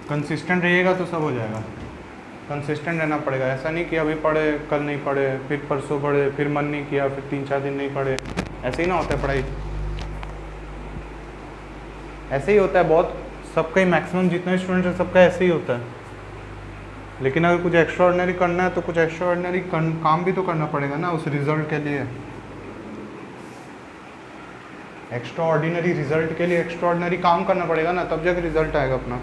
Consistent रहिएगा तो सब हो जाएगा। कंसिस्टेंट रहना पड़ेगा, ऐसा नहीं कि अभी पढ़े कल नहीं पढ़े, फिर परसों पढ़े, फिर मन नहीं किया, फिर 3-4 दिन नहीं पढ़े। ऐसे ही ना होता है पढ़ाई, ऐसे ही होता है बहुत, सबका ही मैक्सिमम जितने स्टूडेंट्स हैं सबका ऐसे ही होता है। लेकिन अगर कुछ एक्स्ट्रा ऑर्डिनरी करना है तो कुछ एक्स्ट्रा ऑर्डिनरी काम भी तो करना पड़ेगा ना उस रिजल्ट के लिए। एक्स्ट्रा ऑर्डिनरी रिजल्ट के लिए एक्स्ट्रा ऑर्डिनरी काम करना पड़ेगा ना, तब जाकर रिजल्ट आएगा अपना।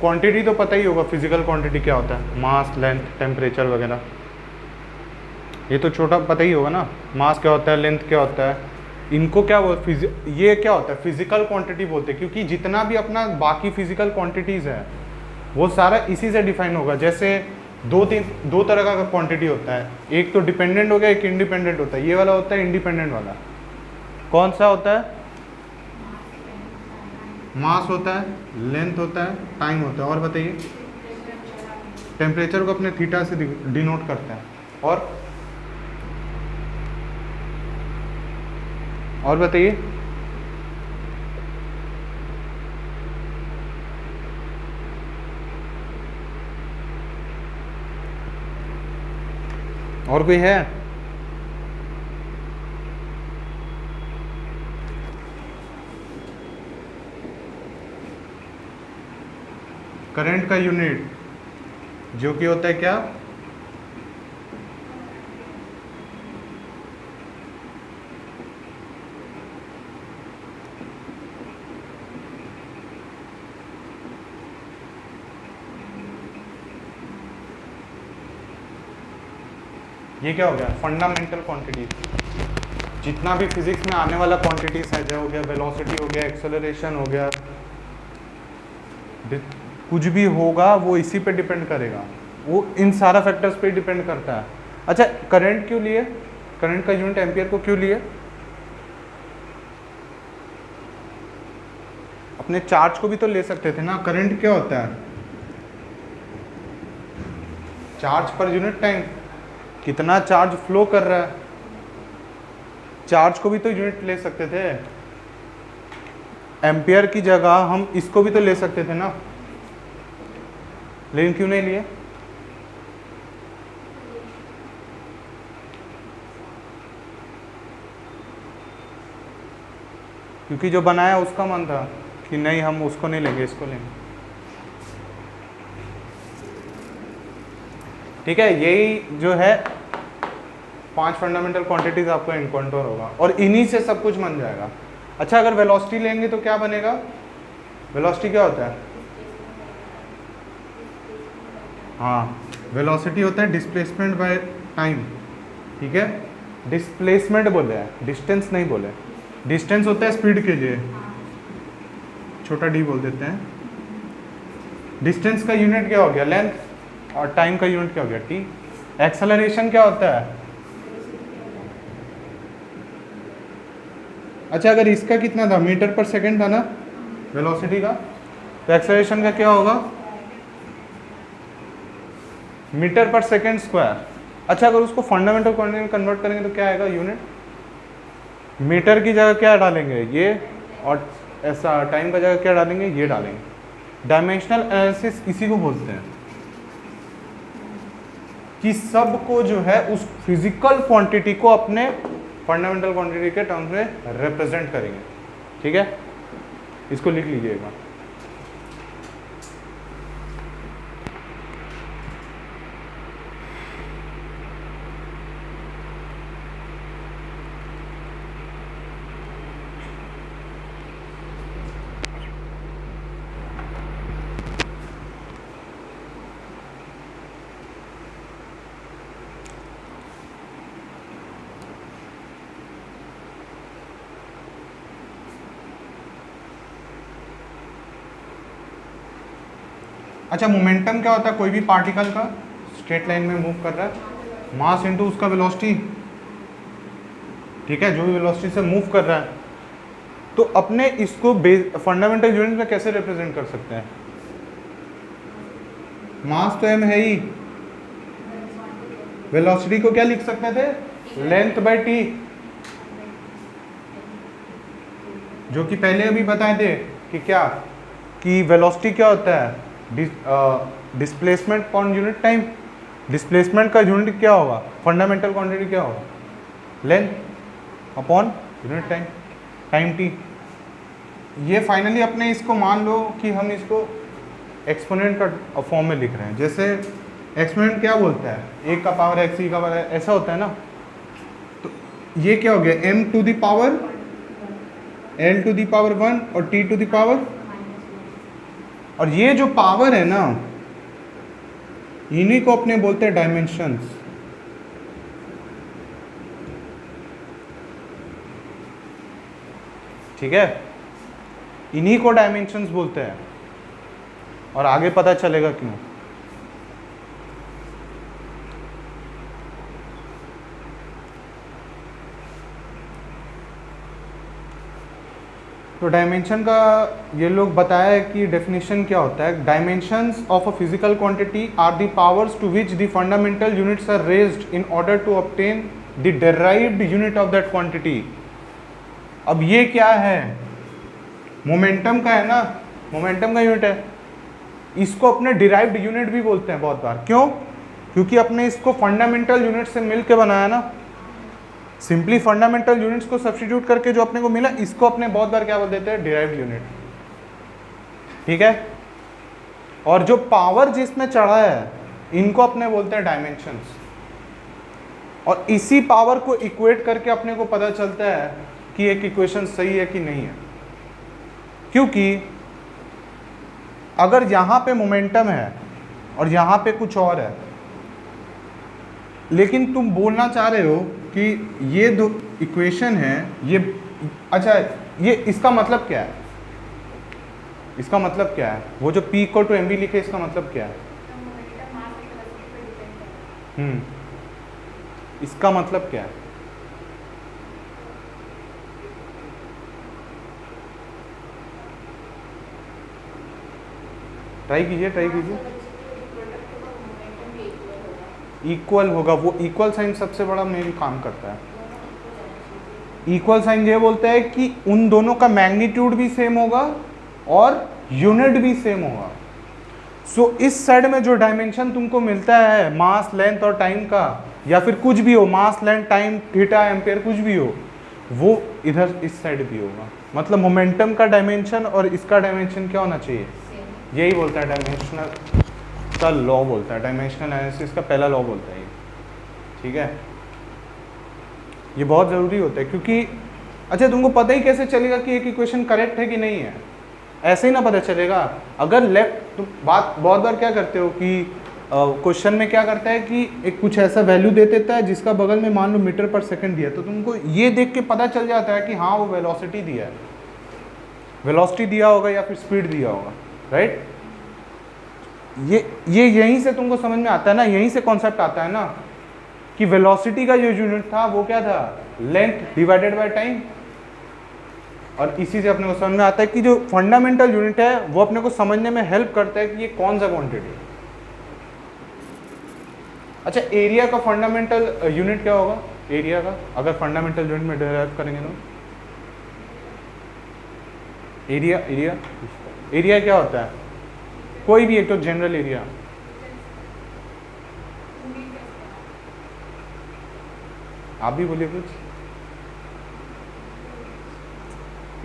क्वांटिटी तो पता ही होगा, फिजिकल क्वांटिटी क्या होता है, मास, लेंथ, टेम्परेचर वगैरह, ये तो छोटा पता ही होगा ना। मास क्या होता है, लेंथ क्या होता है, इनको क्या ये क्या होता है, फिजिकल क्वांटिटी बोलते हैं, क्योंकि जितना भी अपना बाकी फिजिकल क्वांटिटीज़ है वो सारा इसी से डिफाइन होगा। जैसे दो तरह का क्वांटिटी होता है, एक तो डिपेंडेंट हो गया, एक इंडिपेंडेंट होता है। ये वाला होता है इंडिपेंडेंट वाला, कौन सा होता है, मास होता है, लेंथ होता है, टाइम होता है, और बताइए, टेम्परेचर को अपने थीटा से डिनोट करते हैं, और बताइए, और कोई है? करंट का यूनिट जो कि होता है क्या, ये क्या हो गया, फंडामेंटल क्वांटिटीज। जितना भी फिजिक्स में आने वाला क्वांटिटीज है, जो हो गया वेलोसिटी हो गया, एक्सेलरेशन हो गया, कुछ भी होगा वो इसी पे डिपेंड करेगा, वो इन सारा फैक्टर्स पे डिपेंड करता है। अच्छा, करंट क्यों लिए, करंट का यूनिट एम्पियर को क्यों लिए? अपने चार्ज को भी तो ले सकते थे ना। करंट क्या होता है, चार्ज पर यूनिट टाइम, कितना चार्ज फ्लो कर रहा है, चार्ज को भी तो यूनिट ले सकते थे। एम्पियर की जगह हम इसको भी तो ले सकते थे ना, लेकिन क्यों नहीं लिए? क्योंकि जो बनाया उसका मन था कि नहीं हम उसको नहीं लेंगे, इसको लेंगे। ठीक है, यही जो है 5 फंडामेंटल क्वांटिटीज आपको इनकाउंटर होगा, और इन्हीं से सब कुछ बन जाएगा। अच्छा, अगर वेलोसिटी लेंगे तो क्या बनेगा, वेलोसिटी क्या होता है, हाँ, वेलोसिटी होता है डिस्प्लेसमेंट बाय टाइम। ठीक है, डिस्प्लेसमेंट बोले हैं, डिस्टेंस नहीं बोले। डिस्टेंस होता है स्पीड के लिए, छोटा डी बोल देते हैं। डिस्टेंस का यूनिट क्या हो गया, लेंथ, और टाइम का यूनिट क्या हो गया, टी। एक्सेलरेशन क्या होता है, अच्छा अगर इसका कितना था, मीटर पर सेकंड था ना वेलोसिटी का, तो एक्सेलरेशन का क्या होगा, मीटर पर सेकंड स्क्वायर। अच्छा, अगर उसको फंडामेंटल क्वांटिटी में कन्वर्ट करेंगे तो क्या आएगा यूनिट, मीटर की जगह क्या डालेंगे ये, और ऐसा टाइम का जगह क्या डालेंगे, ये डालेंगे। डायमेंशनल एनालिसिस इसी को बोलते हैं कि सबको जो है उस फिजिकल क्वांटिटी को अपने फंडामेंटल क्वांटिटी के टर्म्स में रिप्रेजेंट करेंगे। ठीक है, इसको लिख लीजिएगा। अच्छा, मोमेंटम क्या होता है, कोई भी पार्टिकल का स्ट्रेट लाइन में मूव कर रहा है, मास इनटू उसका वेलोसिटी। ठीक है, जो भी वेलोसिटी से मूव कर रहा है, तो अपने इसको फंडामेंटल यूनिट में कैसे रिप्रेजेंट कर सकते हैं, मास तो एम है ही, वेलोसिटी को क्या लिख सकते थे, लेंथ बाय टी। जो कि पहले अभी बताए थे कि क्या, कि वेलोसिटी क्या होता है, displacement per unit time. Displacement का यूनिट क्या होगा, फंडामेंटल क्वांटिटी क्या होगा, length upon unit time, time T. ये फाइनली अपने इसको मान लो कि हम इसको एक्सपोनेंट का फॉर्म में लिख रहे हैं। जैसे एक्सपोनेंट क्या बोलता है, 1 का पावर x, e का पावर ऐसा होता है ना। तो ये क्या हो गया, m to the power l to the power 1 और t टू द पावर, और ये जो पावर है ना, इन्हीं को अपने बोलते हैं डायमेंशंस। ठीक है, इन्हीं को डायमेंशंस बोलते हैं, और आगे पता चलेगा क्यों। तो डायमेंशन का ये लोग बताया है कि डेफिनेशन क्या होता है। Dimensions of a physical quantity are the powers to which the fundamental units are raised in order to obtain the derived unit of that quantity. अब ये क्या है, मोमेंटम का है ना, मोमेंटम का यूनिट है। इसको अपने डिराइव्ड यूनिट भी बोलते हैं बहुत बार। क्यों? क्योंकि अपने इसको फंडामेंटल यूनिट से मिलके बनाया ना। सिंपली फंडामेंटल यूनिट्स को सब्स्टिट्यूट करके जो अपने को मिला, इसको अपने बहुत बार क्या बोल देते हैं, डिराइव्ड यूनिट। ठीक है, और जो पावर जिसमें चढ़ा है, इनको अपने बोलते हैं डायमेंशंस। और इसी पावर को इक्वेट करके अपने को पता चलता है कि एक इक्वेशन सही है कि नहीं है। क्योंकि अगर यहाँ पे मोमेंटम है और यहाँ पे कुछ और है, लेकिन तुम बोलना चाह रहे हो कि ये दो इक्वेशन है, ये अच्छा, ये इसका मतलब क्या है, इसका मतलब क्या है, वो जो P इक्वल टू mv लिखे, इसका मतलब क्या है? इसका मतलब क्या है? ट्राई कीजिए। इक्वल होगा, वो इक्वल साइन सबसे बड़ा मेन काम करता है। इक्वल साइन ये बोलता है कि उन दोनों का मैग्नीट्यूड भी सेम होगा और यूनिट भी सेम होगा। सो इस साइड में जो डायमेंशन तुमको मिलता है मास, लेंथ और टाइम का, या फिर कुछ भी हो, मास, लेंथ, टाइम, थीटा, एम्पेयर, कुछ भी हो, वो इधर इस साइड भी होगा। मतलब मोमेंटम का डायमेंशन और इसका डायमेंशन क्या होना चाहिए, यही बोलता है डायमेंशनल का लॉ, बोलता है डायमेंशनल एनालिसिस का पहला लॉ बोलता है ये। ठीक है, ये बहुत ज़रूरी होता है, क्योंकि अच्छा तुमको पता ही कैसे चलेगा कि एक इक्वेशन करेक्ट है कि नहीं है? ऐसे ही ना पता चलेगा। अगर लेफ्ट, तुम बात बहुत बार क्या करते हो कि क्वेश्चन में क्या करता है कि एक कुछ ऐसा वैल्यू दे देता है जिसका बगल में मान लो मीटर पर सेकंड दिया, तो तुमको ये देख के पता चल जाता है कि हाँ वो वेलोसिटी दिया है, वेलोसिटी दिया होगा या फिर स्पीड दिया होगा, राइट। ये यहीं से तुमको समझ में आता है ना, यहीं से कॉन्सेप्ट आता है ना कि वेलोसिटी का जो यूनिट था वो क्या था, लेंथ डिवाइडेड बाय टाइम। और इसी से अपने को समझ में आता है कि जो फंडामेंटल यूनिट है वो अपने को समझने में हेल्प करता है कि ये कौन सा क्वांटिटी है। अच्छा, एरिया का फंडामेंटल यूनिट क्या होगा, एरिया का अगर फंडामेंटल यूनिट में डेराइव करेंगे तो एरिया क्या होता है, कोई भी एक तो जनरल एरिया। आप भी बोलिए कुछ।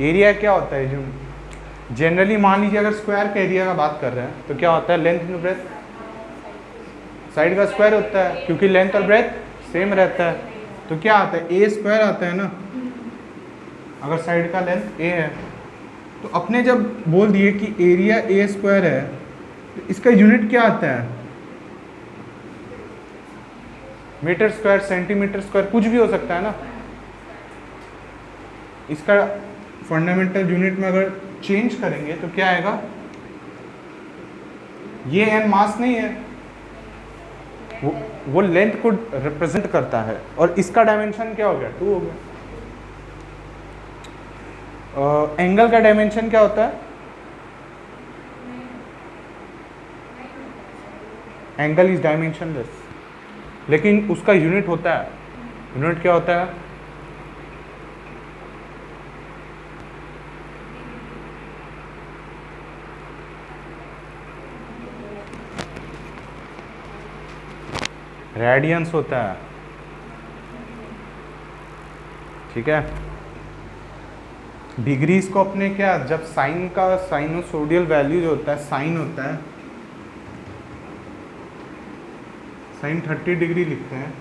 एरिया क्या होता है, जो जनरली मान लीजिए अगर स्क्वायर का एरिया का बात कर रहे हैं तो क्या होता है, लेंथ इंटू ब्रेथ, साइड का स्क्वायर होता है, क्योंकि लेंथ और ब्रेथ सेम रहता है। तो क्या आता है, ए स्क्वायर आता है ना, अगर साइड का लेंथ ए है। तो अपने जब बोल दिए कि एरिया ए स्क्वायर है, तो इसका यूनिट क्या आता है, मीटर स्क्वायर, सेंटीमीटर स्क्वायर, कुछ भी हो सकता है ना। इसका फंडामेंटल यूनिट में अगर चेंज करेंगे तो क्या आएगा, ये एन मास नहीं है, वो लेंथ को रिप्रेजेंट करता है, और इसका डायमेंशन क्या हो गया, 2 हो गया। एंगल का डायमेंशन क्या होता है, एंगल इज डायमेंशनलेस, लेकिन उसका यूनिट होता है। यूनिट क्या होता है, रेडियंस होता है, ठीक है। डिग्रीज को अपने क्या, जब साइन का साइनोसोडियल वैल्यू जो होता है, साइन होता है, साइन 30 डिग्री लिखते हैं,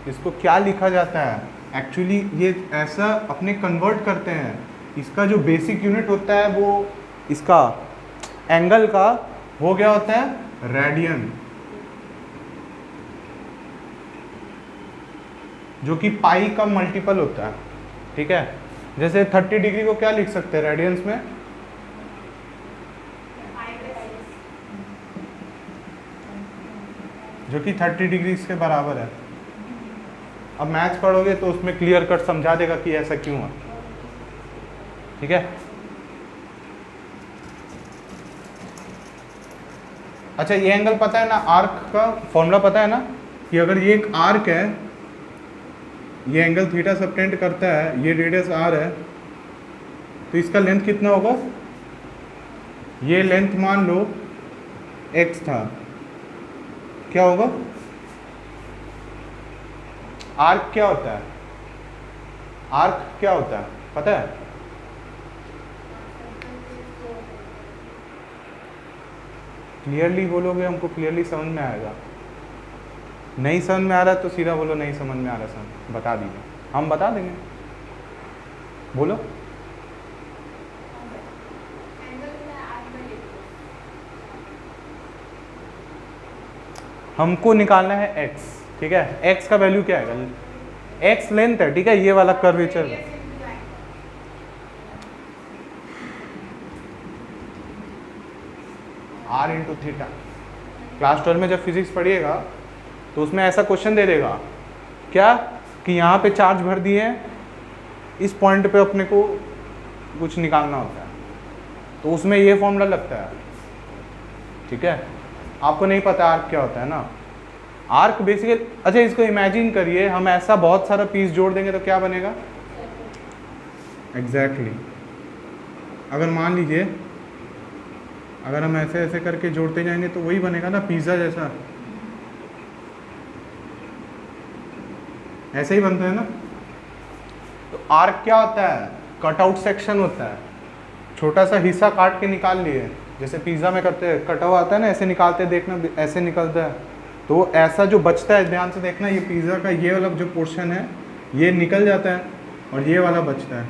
इसको क्या लिखा जाता है एक्चुअली, ये ऐसा अपने कन्वर्ट करते हैं, इसका जो बेसिक यूनिट होता है वो इसका एंगल का वो क्या होता है, रेडियन, जो कि पाई का मल्टीपल होता है, ठीक है। जैसे 30 डिग्री को क्या लिख सकते हैं रेडियंस में, जो कि 30 डिग्री के बराबर है। अब मैथ्स पढ़ोगे तो उसमें क्लियर कट समझा देगा कि ऐसा क्यों है, ठीक है। अच्छा, ये एंगल पता है ना, आर्क का फॉर्मूला पता है ना, कि अगर ये एक आर्क है, ये एंगल थीटा सबटेंड करता है, ये रेडियस आर है, तो इसका लेंथ कितना होगा, ये लेंथ मान लो x था, क्या होगा, आर्क क्या होता है, आर्क क्या होता है पता है, क्लियरली बोलोगे हमको क्लियरली समझ में आएगा, नहीं समझ में आ रहा तो सीधा बोलो नहीं समझ में आ रहा, समझ बता दीजिए, हम बता देंगे, बोलो। हमको निकालना है x, ठीक है। x का वैल्यू क्या है, x लेंथ है, ठीक है, ये वाला curvature, r into theta. Class 12 में जब फिजिक्स पढ़िएगा तो उसमें ऐसा क्वेश्चन दे देगा क्या, कि यहाँ पे चार्ज भर दिए हैं, इस पॉइंट पे अपने को कुछ निकालना होता है, तो उसमें ये फॉर्मूला लगता है, ठीक है। आपको नहीं पता आर्क क्या होता है ना, आर्क बेसिकली, अच्छा इसको इमेजिन करिए, हम ऐसा बहुत सारा पीस जोड़ देंगे तो क्या बनेगा, एग्जैक्टली अगर मान लीजिए, अगर हम ऐसे ऐसे करके जोड़ते जाएंगे तो वही बनेगा ना, पिज़्ज़ा जैसा, ऐसे ही बनता है ना। तो आर्क क्या होता है, कट आउट सेक्शन होता है, छोटा सा हिस्सा काट के निकाल लिए, जैसे पिज़्ज़ा में करते हैं, कटा हुआ आता है ना, ऐसे निकालते हैं, देखना ऐसे निकलता है, तो ऐसा जो बचता है, ध्यान से देखना, ये पिज़्ज़ा का ये वाला जो पोर्शन है ये निकल जाता है और ये वाला बचता है,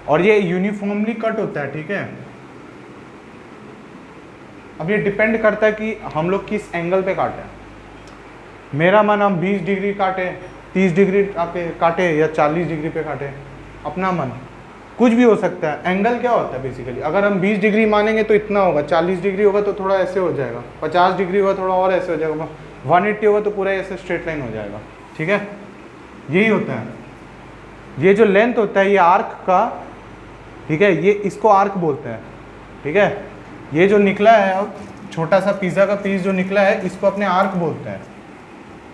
और ये यूनिफॉर्मली कट होता है, ठीक है। अब ये डिपेंड करता है कि हम लोग किस एंगल पे काटे, मेरा मन हम 20 डिग्री काटे, 30 डिग्री पे काटे या 40 डिग्री पे काटे, अपना मन, कुछ भी हो सकता है। एंगल क्या होता है बेसिकली, अगर हम 20 डिग्री मानेंगे तो इतना होगा, 40 डिग्री होगा तो थोड़ा ऐसे हो जाएगा, 50 डिग्री होगा थोड़ा और ऐसे हो जाएगा, 180 होगा तो पूरा ऐसे स्ट्रेट लाइन हो जाएगा, ठीक है। यही होता है, ये जो लेंथ होता है ये आर्क का, ठीक है, ये इसको आर्क बोलते हैं, ठीक है। ये जो निकला है अब छोटा सा पिज़्ज़ा का पीस जो निकला है, इसको अपने आर्क बोलते हैं,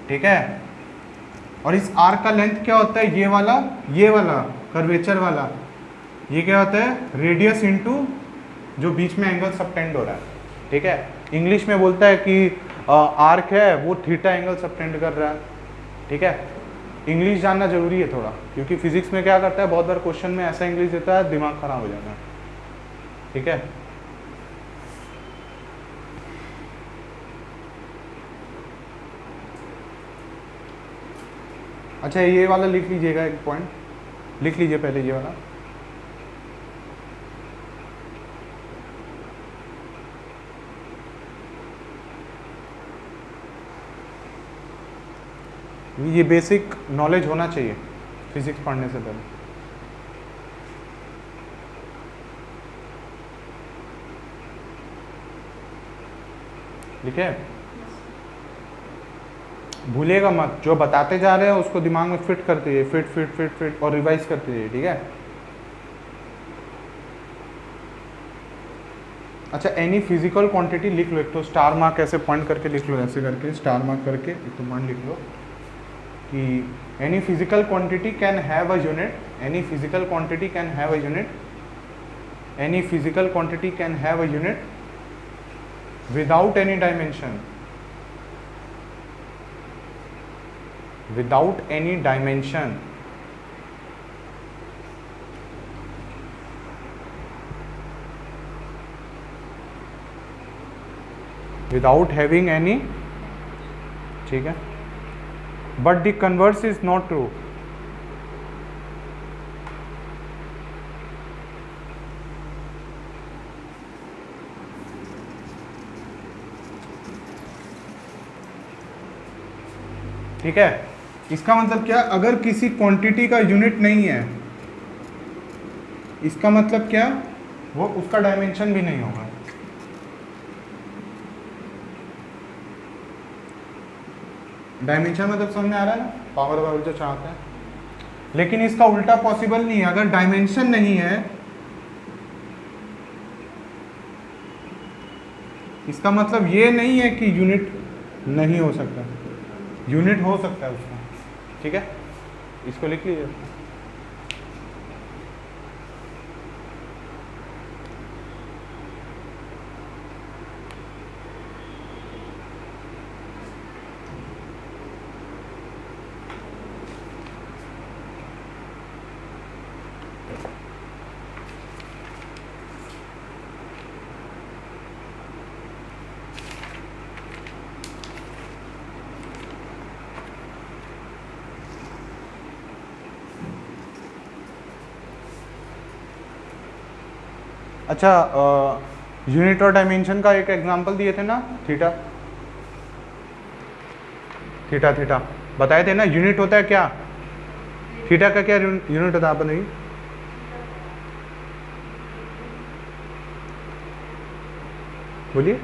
ठीक है। और इस आर्क का लेंथ क्या होता है, ये वाला कर्वेचर वाला, ये क्या होता है, रेडियस इनटू जो बीच में एंगल सबटेंड हो रहा है, ठीक है। इंग्लिश में बोलता है कि आर्क है वो थीटा एंगल सबटेंड कर रहा है, ठीक है। इंग्लिश जानना जरूरी है थोड़ा, क्योंकि फिजिक्स में क्या करता है, बहुत बार क्वेश्चन में ऐसा इंग्लिश देता है दिमाग खराब हो जाता है, ठीक है। अच्छा, ये वाला लिख लीजिएगा, एक पॉइंट लिख लीजिए पहले, ये वाला, ये बेसिक नॉलेज होना चाहिए फिजिक्स पढ़ने से पहले। ठीक है, भूलिएगा मत, जो बताते जा रहे हैं उसको दिमाग में फिट करते जाइए, फिट फिट फिट फिट, और रिवाइज करते जाइए, ठीक है। अच्छा, एनी फिजिकल क्वांटिटी लिख लो, एक तो स्टार मार्क ऐसे पॉइंट करके लिख लो, ऐसे करके स्टार मार्क करके एक तो पॉइंट लिख लो कि any physical quantity can have a unit, any physical quantity can have a unit, any physical quantity can have a unit without any dimension, without any dimension, without having any, ठीक है, but the converse is not true. ठीक है, इसका मतलब क्या, अगर किसी quantity का यूनिट नहीं है, इसका मतलब क्या, वो उसका डायमेंशन भी नहीं होगा। डायमेंशन मतलब समझ में आ रहा है ना, पावर वावर जो चाहते हैं। लेकिन इसका उल्टा पॉसिबल नहीं है, अगर डायमेंशन नहीं है, इसका मतलब ये नहीं है कि यूनिट नहीं हो सकता, यूनिट हो सकता है उसका। ठीक है, इसको लिख लीजिए। अच्छा, यूनिट और डायमेंशन का एक एग्जांपल दिए थे ना, थीटा थीटा थीटा बताए थे ना। यूनिट होता है क्या, थीटा का क्या यूनिट होता है, आप बताइए। बोलिए।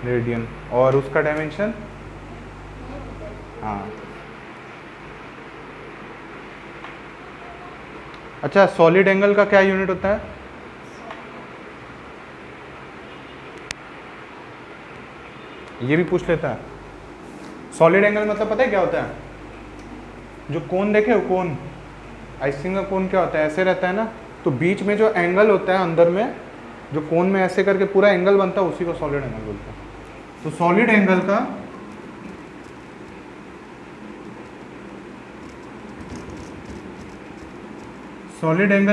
रेडियन। और उसका डायमेंशन, हाँ। अच्छा, सॉलिड एंगल का क्या यूनिट होता है, ये भी पूछ लेता है। सॉलिड एंगल मतलब पता है क्या होता है, जो कोन देखे हो, कोन, आइसक्रीम का कोन क्या होता है, ऐसे रहता है ना, तो बीच में जो एंगल होता है अंदर में, जो कोन में ऐसे करके पूरा एंगल बनता है, उसी को सॉलिड एंगल बोलते हैं। तो सॉलिड एंगल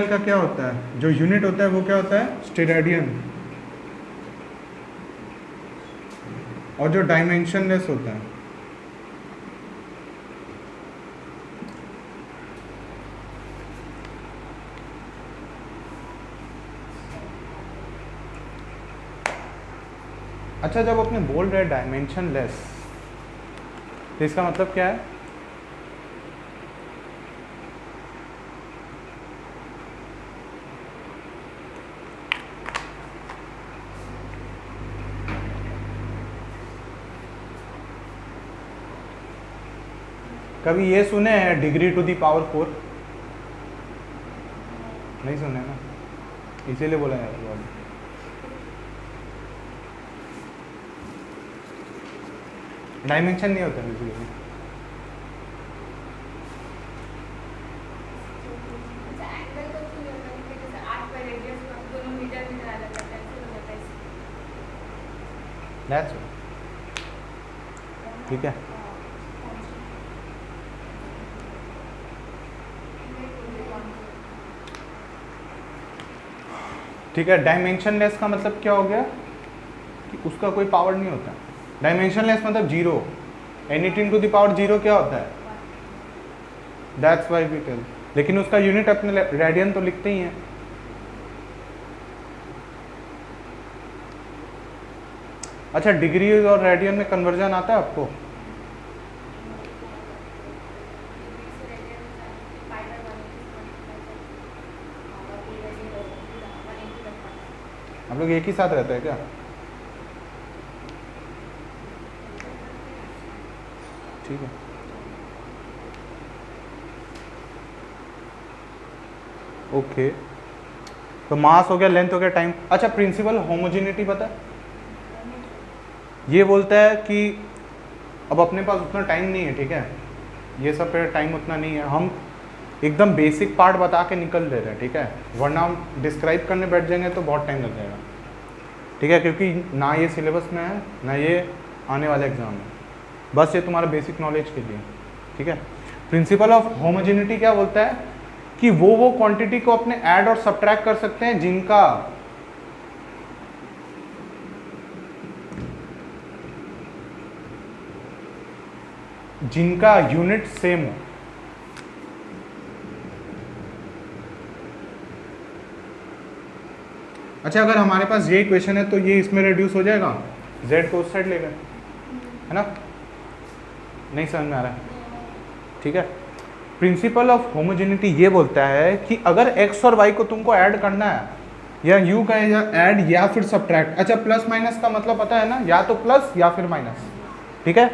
का क्या होता है, जो यूनिट होता है वो क्या होता है, स्टेरेडियन। और जो डायमेंशनलेस होता है, अच्छा, जब अपने बोल रहे डायमेंशनलेस, तो इसका मतलब क्या है, कभी ये सुने हैं डिग्री टू दी पावर 4? नहीं सुने ना, इसीलिए बोला है। डायमेंशन नहीं होता बेसिकली। ठीक है, ठीक है। डायमेंशनलेस का मतलब क्या हो गया, कि उसका कोई पावर नहीं होता। डायमेंशनलेस मतलब zero, anything to the power zero क्या होता है, दैट्स व्हाई वी टेल। लेकिन उसका यूनिट अपने रेडियन तो लिखते ही हैं। अच्छा, डिग्री और रेडियन में कन्वर्जन आता है आपको? हम लोग एक ही साथ रहते हैं क्या? ठीक है, ओके। तो मास हो गया, लेंथ हो गया, टाइम। अच्छा, प्रिंसिपल होमोजेनिटी पता है? ये बोलता है कि अब अपने पास उतना टाइम नहीं है, ठीक है, ये सब पे टाइम उतना नहीं है, हम एकदम बेसिक पार्ट बता के निकल ले रहे हैं, ठीक है, वरना हम डिस्क्राइब करने बैठ जाएंगे तो बहुत टाइम लग जाएगा। ठीक है, क्योंकि ना ये सिलेबस में है ना ये आने वाले एग्जाम में, बस ये तुम्हारा बेसिक नॉलेज के लिए। ठीक है, प्रिंसिपल ऑफ होमोजेनिटी क्या बोलता है कि वो क्वांटिटी को अपने ऐड और सब्ट्रैक्ट कर सकते हैं जिनका यूनिट सेम हो। अच्छा, अगर हमारे पास ये इक्वेशन है तो ये इसमें रिड्यूस हो जाएगा, z को उस साइड ले गए, है ना? नहीं समझ में आ रहा है? ठीक है, प्रिंसिपल ऑफ होमोजेनिटी ये बोलता है कि अगर x और y को तुमको ऐड करना है, या यू का या ऐड या फिर सब्ट्रैक्ट, अच्छा प्लस माइनस का मतलब पता है ना, या तो प्लस या फिर माइनस। ठीक है,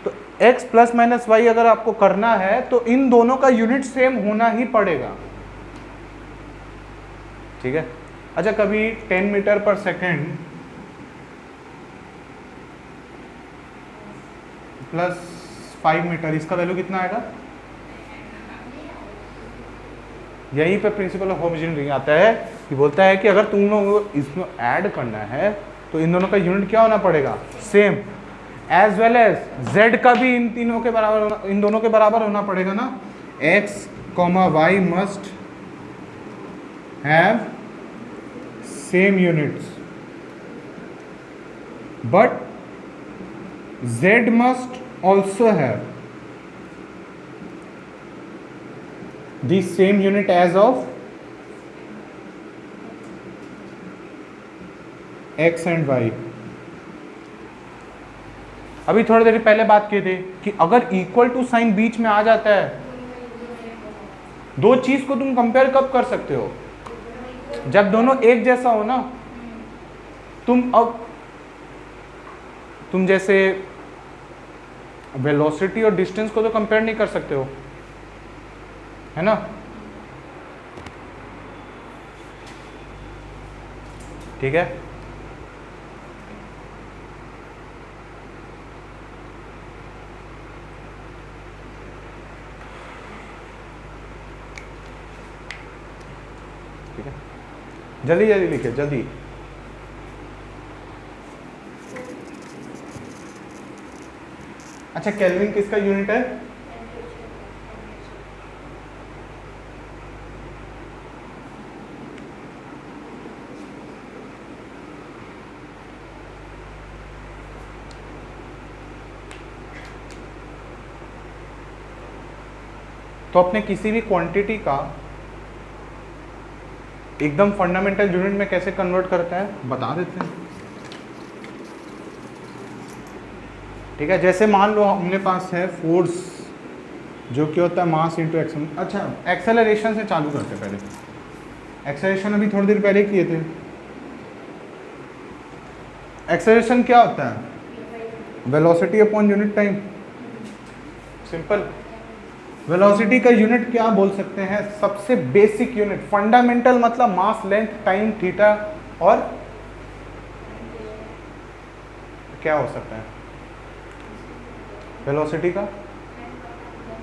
तो x प्लस माइनस वाई अगर आपको करना है तो इन दोनों का यूनिट सेम होना ही पड़ेगा। ठीक है, अच्छा कभी 10 मीटर पर सेकेंड प्लस 5 मीटर, इसका वैल्यू कितना आएगा? यहीं पे प्रिंसिपल ऑफ होमोजेनिटी आता है कि बोलता है कि अगर तुम लोग इसमें ऐड करना है तो इन दोनों का यूनिट क्या होना पड़ेगा? Same, as well as z का भी इन तीनों के बराबर, इन दोनों के बराबर होना पड़ेगा ना। x, y must have same units, but z must also have the same unit as of x and y। अभी थोड़ी देर पहले बात की थी कि अगर इक्वल टू साइन बीच में आ जाता है, दो चीज को तुम कंपेयर कब कर सकते हो? जब दोनों एक जैसा हो ना। तुम जैसे वेलोसिटी और डिस्टेंस को तो कंपेयर नहीं कर सकते हो, है ना? ठीक है, ठीक है, जल्दी जल्दी लिखिए, जल्दी। अच्छा, केल्विन किसका यूनिट है? तो अपने किसी भी क्वांटिटी का एकदम फंडामेंटल यूनिट में कैसे कन्वर्ट करता है बता देते हैं। ठीक है, जैसे मान लो हमने पास है फोर्स, जो कि होता है मास इंटू एक्शन। अच्छा, एक्सेलरेशन से चालू करते पहले। एक्सेलरेशन अभी थोड़ी देर पहले किए थे। एक्सेलरेशन क्या होता है? Velocity upon unit time. Simple. Velocity का यूनिट क्या बोल सकते हैं? सबसे बेसिक यूनिट, फंडामेंटल मतलब मास, लेंथ, टाइम, थीटा, और क्या हो सकता है वेलोसिटी का?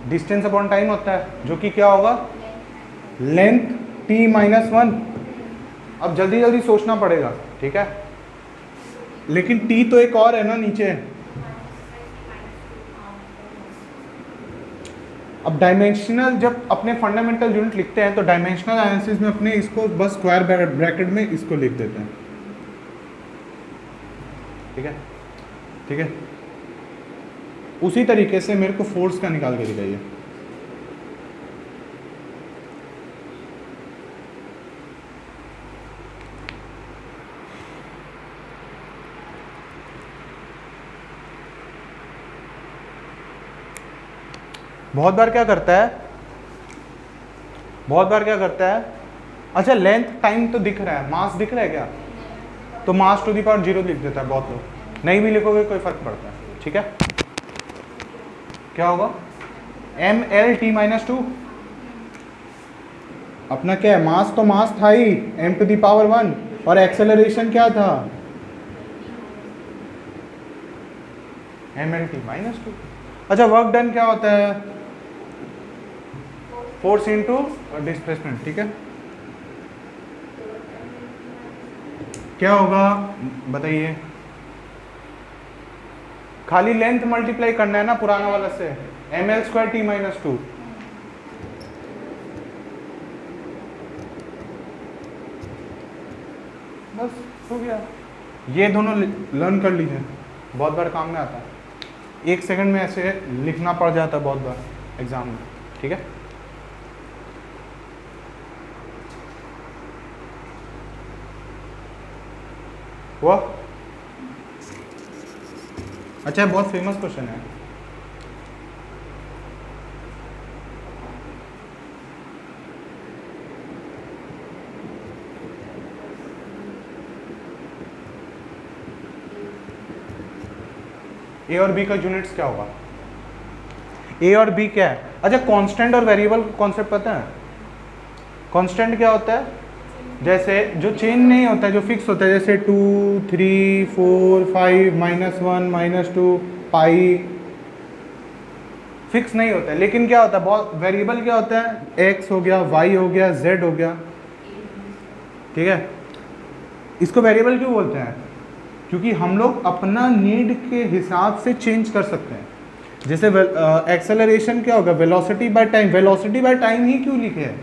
डिस्टेंस अपॉन टाइम होता है, जो कि क्या होगा? Length t minus 1। अब जल्दी जल्दी सोचना पड़ेगा, ठीक है? लेकिन t तो एक और है ना नीचे। अब डायमेंशनल, जब अपने फंडामेंटल यूनिट लिखते हैं तो डायमेंशनल एनालिसिस में अपने इसको बस स्क्वायर ब्रैकेट में इसको लिख देते हैं। ठीक है, ठीक है। उसी तरीके से मेरे को फोर्स का निकाल के दिखाइए। बहुत बार क्या करता है, अच्छा लेंथ टाइम तो दिख रहा है, मास दिख रहा है क्या? तो मास टू दी पावर 0 लिख देता है बहुत लोग। नहीं भी लिखोगे कोई फर्क पड़ता है, ठीक है? क्या होगा? ml t - 2। अपना क्या है? मास तो मास था ही, m टू दी पावर 1, और एक्सेलरेशन क्या था? ml t - 2। अच्छा, वर्क डन क्या होता है? फोर्स इनटू डिस्प्लेसमेंट, ठीक है? क्या होगा बताइए? खाली लेंथ मल्टीप्लाई करना है ना पुराना वाला से, ml² t-2। बस हो गया। ये दोनों लर्न कर लीजिए, बहुत बार काम में आता है। 1 सेकंड में ऐसे लिखना पड़ जाता है बहुत बार एग्जाम में, ठीक है। हुआ? अच्छा, बहुत फेमस क्वेश्चन है। ए और बी का यूनिट्स क्या होगा? ए और बी क्या है? अच्छा, कांस्टेंट और वेरिएबल कॉन्सेप्ट पता है? कांस्टेंट क्या होता है? जैसे जो चेंज नहीं होता है, जो फिक्स होता है, जैसे 2 3 4 5 -1 -2 पाई, फिक्स नहीं होता है। लेकिन क्या होता है, बहुत वेरिएबल क्या होता है? एक्स हो गया, वाई हो गया, जेड हो गया, ठीक है। इसको वेरिएबल क्यों बोलते हैं? क्योंकि हम लोग अपना नीड के हिसाब से चेंज कर सकते हैं। जैसे एक्सेलरेशन क्या होगा? Velocity by time. Velocity by time ही क्यों लिखे हैं?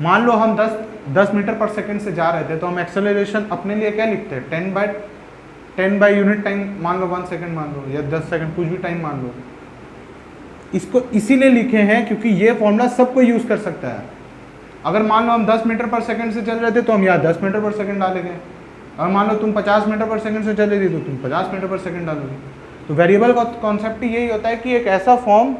मान लो हम 10 मीटर पर सेकंड से जा रहे थे, तो हम एक्सेलरेशन अपने लिए क्या लिखते हैं? 10 बाय यूनिट टाइम, मान लो 1 सेकंड मान लो, या 10 सेकंड, कुछ भी टाइम मान लो। इसको इसीलिए लिखे हैं क्योंकि ये फॉर्मूला सबको यूज़ कर सकता है। अगर मान लो हम 10 मीटर पर सेकंड से चल रहे थे, तो हम यहाँ 10 मीटर पर सेकंड डालेंगे। अगर मान लो तुम 50 मीटर पर सेकंड से चल रही थी, तो तुम 50 मीटर पर सेकंड डालोगे। तो वेरिएबल का कॉन्सेप्ट ही यही होता है कि एक ऐसा फॉर्म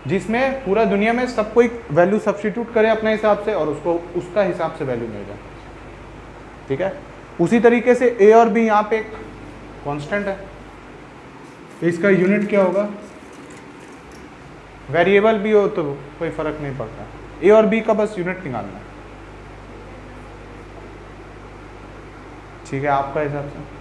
जिसमें पूरा दुनिया में सब कोई वैल्यू सब्स्टिट्यूट करे अपने हिसाब से और उसको उसका हिसाब से वैल्यू मिल जाए, ठीक है। उसी तरीके से ए और बी यहाँ पे एक कांस्टेंट है, तो इसका यूनिट क्या होगा? वेरिएबल भी हो तो कोई फर्क नहीं पड़ता, ए और बी का बस यूनिट निकालना है, ठीक है, आपका हिसाब से।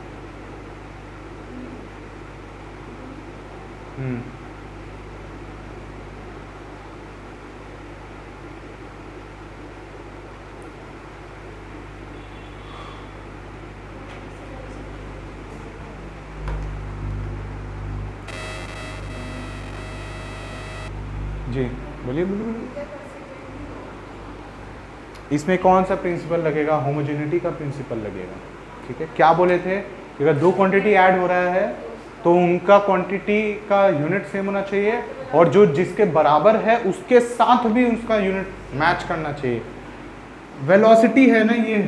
जी बोलिए बोलिए। इसमें कौन सा प्रिंसिपल लगेगा? होमोजेनिटी का प्रिंसिपल लगेगा, ठीक है। क्या बोले थे? अगर दो क्वांटिटी ऐड हो रहा है तो उनका क्वांटिटी का यूनिट सेम होना चाहिए, और जो जिसके बराबर है उसके साथ भी उसका यूनिट मैच करना चाहिए। वेलोसिटी है ना ये,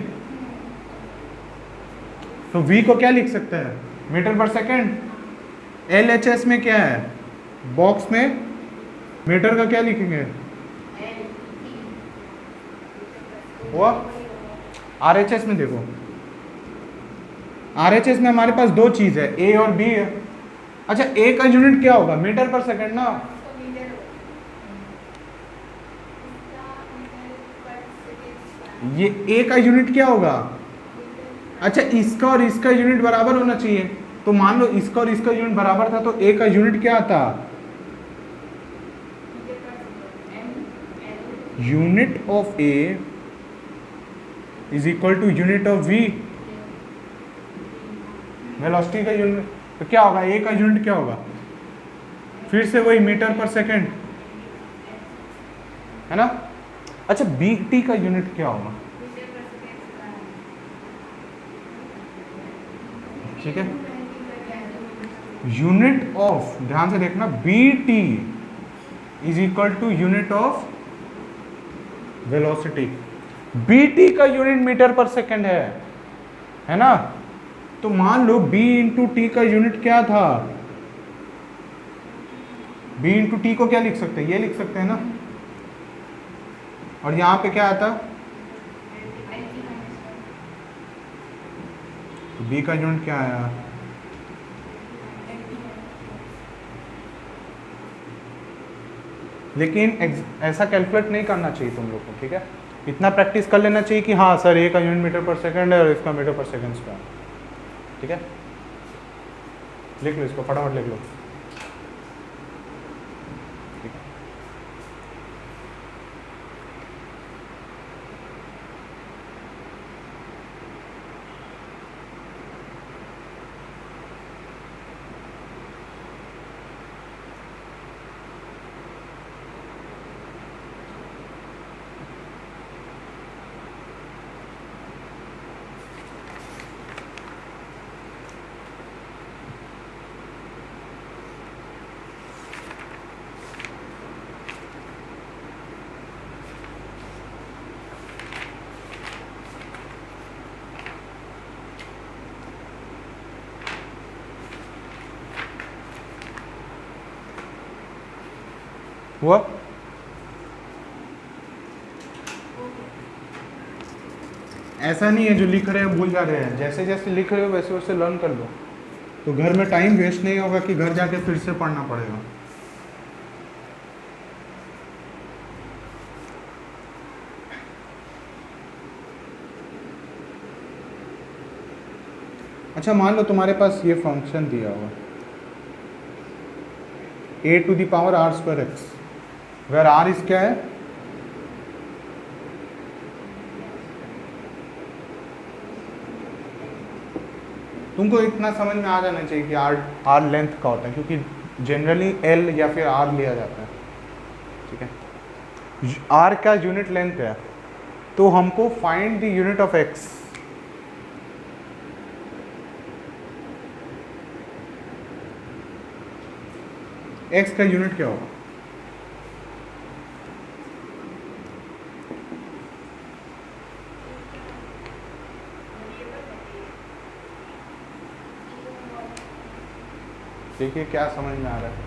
तो v को क्या लिख सकते हैं? मीटर पर सेकेंड। LHS में क्या है? बॉक्स में मीटर का क्या लिखेंगे? हुआ? RHS में देखो, RHS में हमारे पास दो चीज है, A और B है। अच्छा, A का यूनिट क्या होगा? मीटर पर सेकंड ना। ये A का यूनिट क्या होगा? अच्छा, इसका और इसका यूनिट बराबर होना चाहिए। तो मान लो इसका और इसका यूनिट बराबर था, तो A का यूनिट क्या आता? Unit of A is equal to unit of V। Velocity का यूनिट तो क्या होगा? A का यूनिट क्या होगा? फिर से वही मीटर पर सेकंड, है ना। अच्छा, BT का यूनिट क्या होगा? ठीक है, यूनिट ऑफ, ध्यान से देखना, BT is equal to unit of velocity. BT का यूनिट मीटर पर सेकंड है ना। तो मान लो B इंटू टी का यूनिट क्या था? B इंटू टी को क्या लिख सकते हैं? ये लिख सकते हैं ना। और यहां पे क्या आता? तो B का यूनिट क्या आया? लेकिन ऐसा कैलकुलेट नहीं करना चाहिए तुम लोग को, ठीक है। इतना प्रैक्टिस कर लेना चाहिए कि हाँ सर, A का यूनिट मीटर पर सेकंड है और इसका मीटर पर सेकंड स्क्वायर, ठीक है। लिख लो इसको, फटाफट लिख लो। हुआ? ऐसा नहीं है जो लिख रहे हैं भूल जा रहे हैं, जैसे जैसे लिख रहे हो वैसे वैसे लर्न कर लो, तो घर में टाइम वेस्ट नहीं होगा कि घर जाके फिर से पढ़ना पड़ेगा। अच्छा मान लो तुम्हारे पास ये फंक्शन दिया हुआ a⁴ x, वेयर r इस क्या है, तुमको इतना समझ में आ जाना चाहिए कि r लेंथ का होता है, क्योंकि जनरली l या फिर r लिया जाता है, ठीक है। r का यूनिट लेंथ है, तो हमको find the unit of x। x का यूनिट क्या होगा? देखिए क्या समझ में आ रहा है।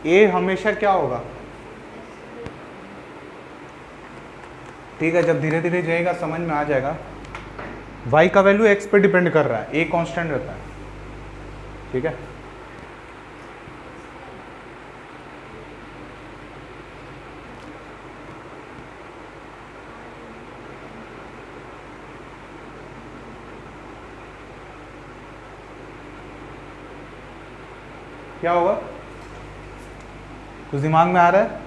a हमेशा क्या होगा? ठीक है, जब धीरे धीरे जाएगा समझ में आ जाएगा। y का वैल्यू x पे डिपेंड कर रहा है, a कांस्टेंट रहता है, ठीक है। क्या होगा? कुछ दिमाग में आ रहा है?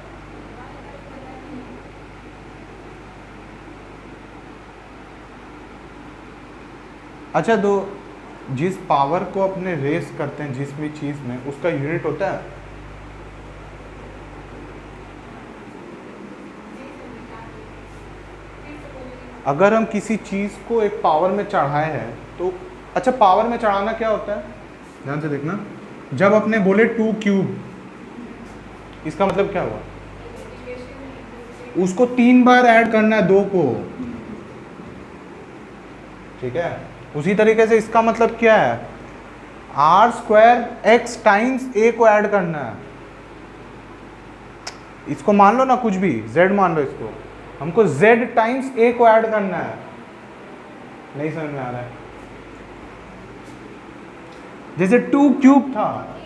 अच्छा, तो जिस पावर को अपने रेस करते हैं जिस भी चीज में, उसका यूनिट होता है। अगर हम किसी चीज को एक पावर में चढ़ाए हैं तो, अच्छा पावर में चढ़ाना क्या होता है, ध्यान से देखना। जब अपने बोले 2 क्यूब, इसका मतलब क्या हुआ? उसको 3 बार ऐड करना है 2 को, ठीक है। उसी तरीके से इसका मतलब क्या है, r² x टाइम्स a को ऐड करना है। इसको मान लो ना, कुछ भी z मान लो, इसको हमको z टाइम्स a को ऐड करना है। नहीं समझ में आ रहा है? जैसे 2 क्यूब था,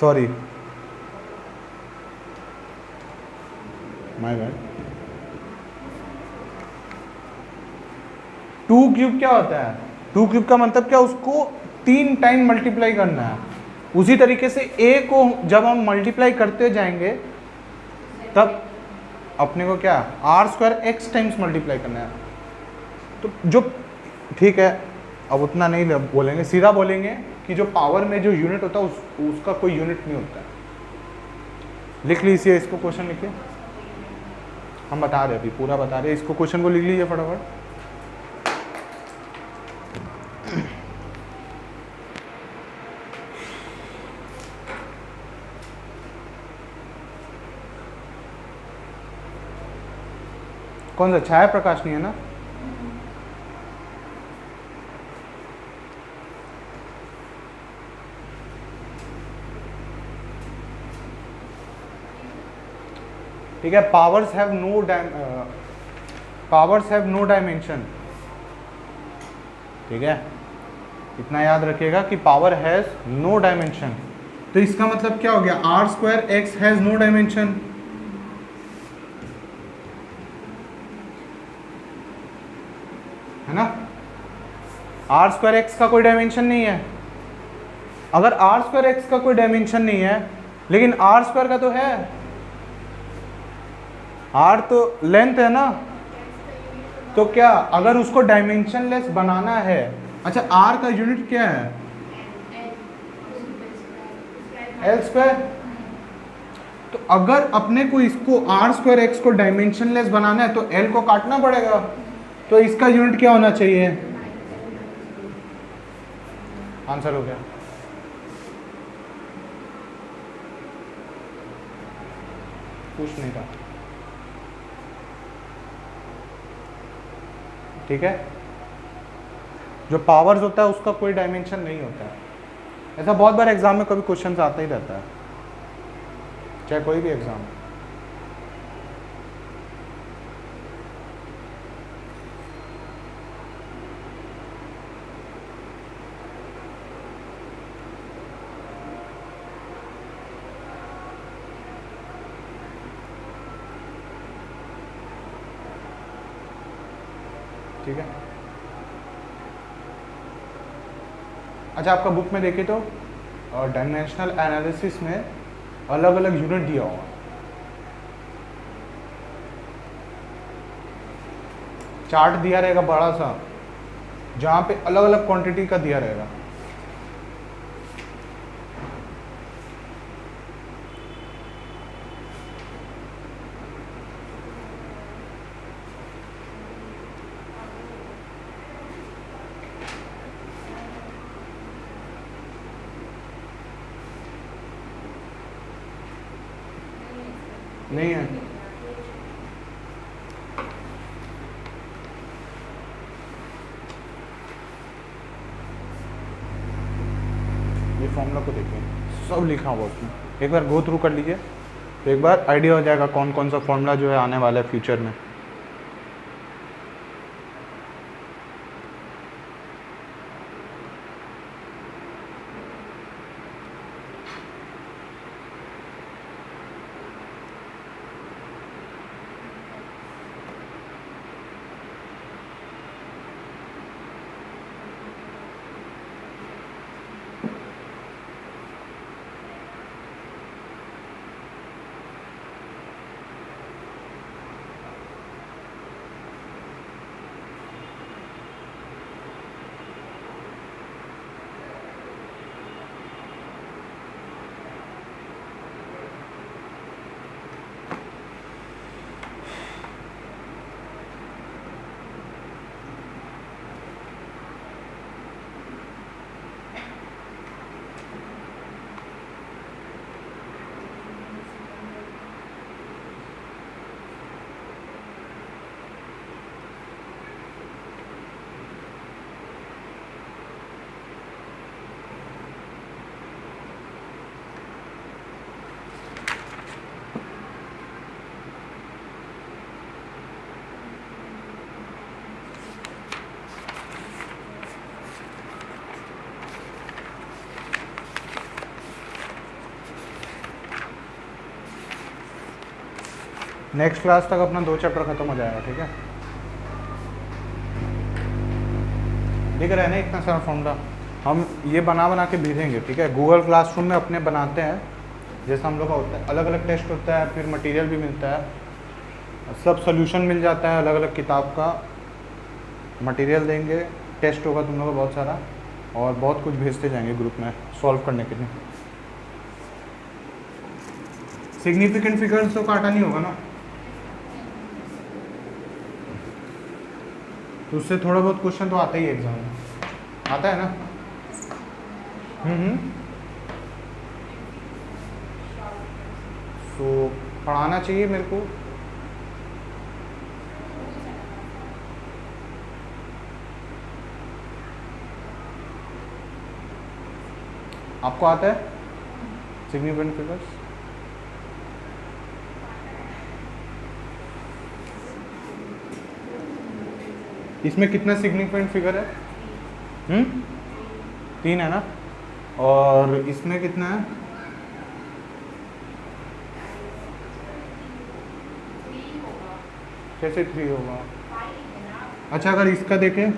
सॉरी माय बैड। 2 क्यूब क्या होता है? 2 क्यूब का मतलब क्या, उसको 3 टाइम मल्टीप्लाई करना है। उसी तरीके से a को जब हम मल्टीप्लाई करते जाएंगे तब अपने को क्या, r² x टाइम्स मल्टीप्लाई करना है। तो जो, ठीक है, अब उतना नहीं बोलेंगे, सीधा बोलेंगे कि जो पावर में जो यूनिट होता है उसका कोई यूनिट नहीं होता है। लिख लीजिए इसको, क्वेश्चन लिखिए। हम बता रहे अभी पूरा बता रहे, इसको क्वेश्चन को लिख लीजिए फटाफट। कौन सा? छाया प्रकाश नहीं है ना? ठीक है, पावर्स हैव नो डायमेंशन, ठीक है, इतना याद रखिएगा कि पावर हैज नो डायमेंशन। तो इसका मतलब क्या हो गया, r² x has no dimension, है ना। r² x का कोई डायमेंशन नहीं है। अगर r² x का कोई डायमेंशन नहीं है लेकिन r² का तो है, r तो लेंथ है ना, तो क्या अगर उसको डायमेंशन लेस बनाना है, अच्छा r का यूनिट क्या है, l²। तो अगर अपने को इसको r² x को डायमेंशन लेस बनाना है तो l को काटना पड़ेगा, तो इसका यूनिट क्या होना चाहिए? आंसर हो गया। कुछ नहीं था, ठीक है। जो पावर्स होता है उसका कोई डायमेंशन नहीं होता है। ऐसा बहुत बार एग्जाम में कभी क्वेश्चन आता ही रहता है, चाहे कोई भी एग्जाम। ठीक है। अच्छा, आपका बुक में देखे तो डायमेंशनल एनालिसिस में अलग अलग यूनिट दिया होगा, चार्ट दिया रहेगा बड़ा सा, जहाँ पे अलग अलग क्वांटिटी का दिया रहेगा। नहीं है, ये फॉर्मूला को देखिए, सब लिखा हुआ उसमें, एक बार गो थ्रू कर लीजिए तो एक बार आइडिया हो जाएगा कौन कौन सा फॉर्मूला जो है आने वाला है फ्यूचर में। नेक्स्ट क्लास तक अपना 2 चैप्टर खत्म हो जाएगा। ठीक है, दिख रहा है ना इतना सारा फॉर्मूला, हम ये बना के भेजेंगे। ठीक है, गूगल क्लासरूम में अपने बनाते हैं, जैसा हम लोग का होता है, अलग अलग टेस्ट होता है, फिर मटेरियल भी मिलता है, सब सोल्यूशन मिल जाता है, अलग अलग किताब का मटेरियल देंगे, टेस्ट होगा तुम लोग का बहुत सारा, और बहुत कुछ भेजते जाएंगे ग्रुप में सॉल्व करने के लिए। सिग्निफिकेंट फिगर्स तो काटा नहीं होगा ना, तो उससे थोड़ा बहुत क्वेश्चन तो आता ही है एग्जाम में, आता है ना। तो पढ़ाना चाहिए मेरे को, आपको आता है सिग्निफिकेंट फिगर्स? इसमें कितना सिग्निफिकेंट फिगर है? 3 है ना, और इसमें कितना है? कैसे 3 होगा? अच्छा, अगर इसका देखें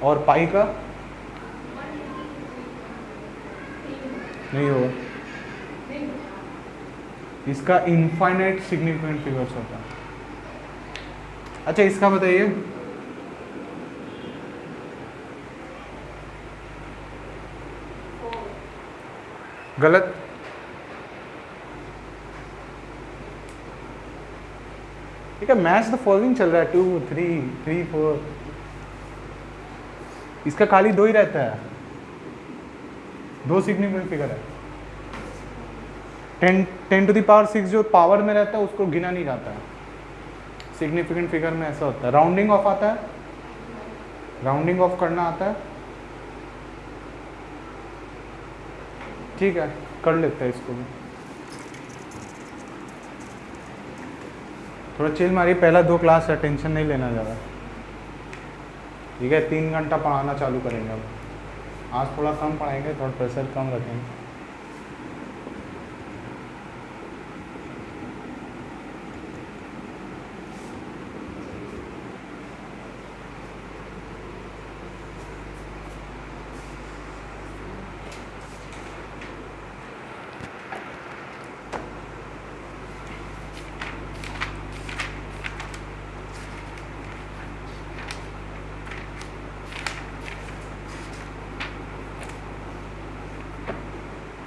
और पाई का नहीं होगा, इसका इनफाइनाइट सिग्निफिकेंट फिगर्स होता है। अच्छा, इसका बताइए, गलत। ठीक है, मैच द फॉलोइंग चल रहा है, 2 3 3 4, इसका खाली 2 ही रहता है, 2 सिग्निफिकेंट फिगर है। 10 to the power 6 जो पावर में रहता है उसको गिना नहीं जाता है, सिग्निफिकेंट फिगर में ऐसा होता है। राउंडिंग ऑफ आता है, राउंडिंग ऑफ करना आता है, ठीक है कर लेते हैं इसको भी। थोड़ा चिल मारिए, पहला 2 क्लास है, टेंशन नहीं लेना ज़्यादा, ठीक है। 3 घंटा पढ़ाना चालू करेंगे अब। आज थोड़ा कम पढ़ाएंगे, थोड़ा प्रेशर कम रखेंगे।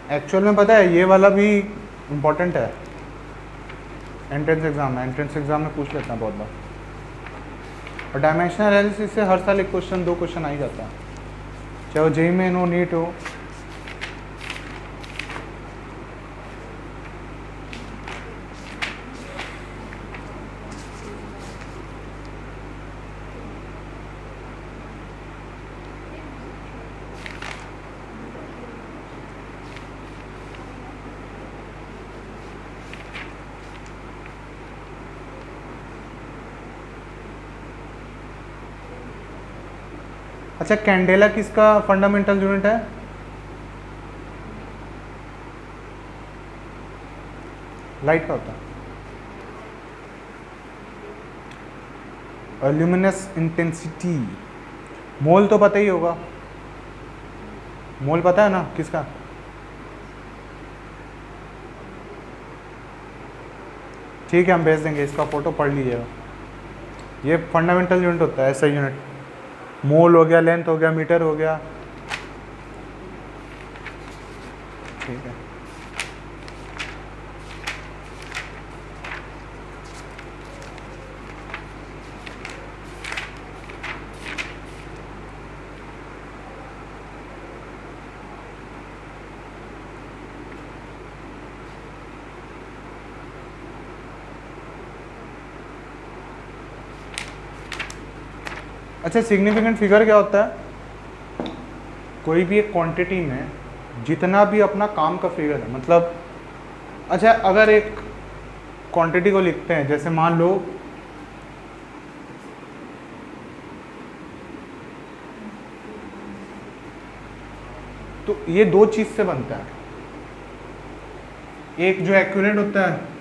एक्चुअल में पता है ये वाला भी इम्पोर्टेंट है, एंट्रेंस एग्जाम में, एंट्रेंस एग्जाम में पूछ लेते हैं बहुत बार। और डायमेंशनल एनालिसिस से हर साल 1 क्वेश्चन 2 क्वेश्चन आ ही जाता है, चाहे वो जेईई मेन हो, नीट हो। अच्छा, कैंडेला किसका फंडामेंटल यूनिट है? लाइट का होता है। ल्यूमिनस इंटेंसिटी, मोल तो पता ही होगा, मोल पता है ना किसका? ठीक है हम भेज देंगे, इसका फोटो पढ़ लीजिएगा। ये फंडामेंटल यूनिट होता है, ऐसा यूनिट। मोल हो गया, लेंथ हो गया, मीटर हो गया, ठीक है। अच्छा, सिग्निफिकेंट फिगर क्या होता है? कोई भी एक क्वांटिटी में जितना भी अपना काम का फिगर है, मतलब अच्छा अगर एक क्वांटिटी को लिखते हैं, जैसे मान लो तो ये 2 चीज से बनता है, एक जो एक्यूरेट होता है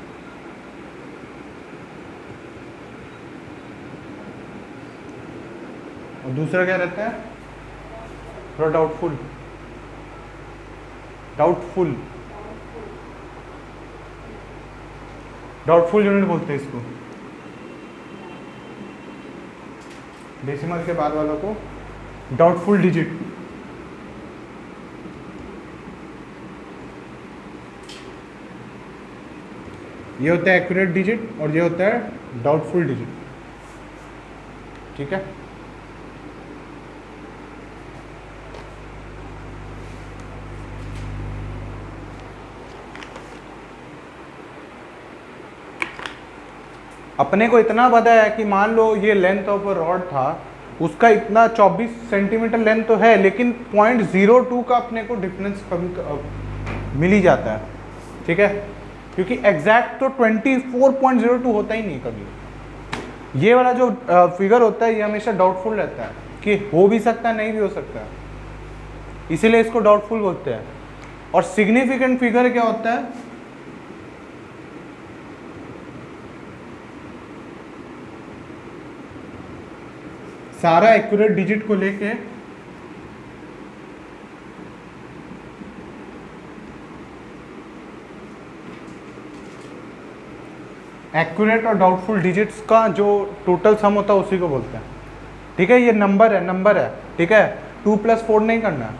और दूसरा क्या रहता है? थोड़ा डाउटफुल। डाउटफुल, डाउटफुल यूनिट बोलते हैं इसको, डेसिमल के बाद वालों को डाउटफुल डिजिट। ये होता है एक्यूरेट डिजिट और ये होता है डाउटफुल डिजिट, ठीक है। अपने को इतना पता है कि मान लो ये लेंथ ऑफ रॉड था, उसका इतना 24 सेंटीमीटर लेंथ तो है, लेकिन 0.02 का अपने को डिफरेंस मिल ही जाता है, ठीक है, क्योंकि एग्जैक्ट तो 24.02 होता ही नहीं कभी। ये वाला जो फिगर होता है ये हमेशा डाउटफुल रहता है कि हो भी सकता है, नहीं भी हो सकता है, इसीलिए इसको डाउटफुल बोलते हैं। और सिग्निफिकेंट फिगर क्या होता है? सारा एक्यूरेट डिजिट को लेके एक्यूरेट और डाउटफुल डिजिट्स का जो टोटल सम होता है उसी को बोलते हैं, ठीक है। ये नंबर है, ठीक है। 2 + 4 नहीं करना है,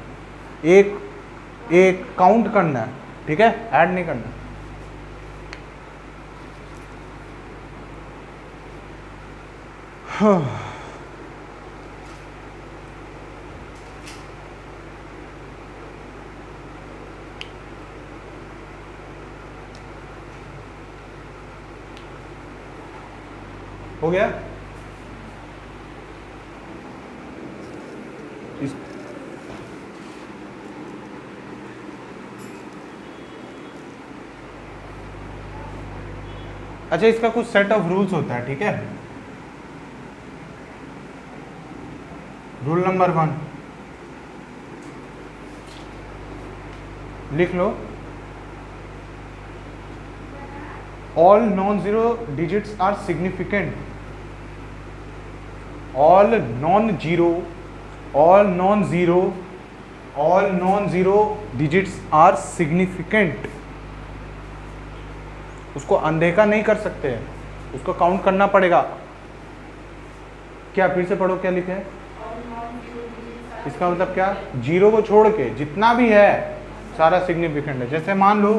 एक काउंट करना है, ठीक है, ऐड नहीं करना। हाँ। हो गया। इस अच्छा, इसका कुछ सेट ऑफ रूल्स होता है, ठीक है। रूल नंबर 1 लिख लो, all non zero digits are significant. All non zero digits are significant. उसको अनदेखा नहीं कर सकते हैं, उसको काउंट करना पड़ेगा। क्या, फिर से पढ़ो, क्या लिखे है? इसका मतलब क्या, जीरो को छोड़ के जितना भी है सारा सिग्निफिकेंट है। जैसे मान लो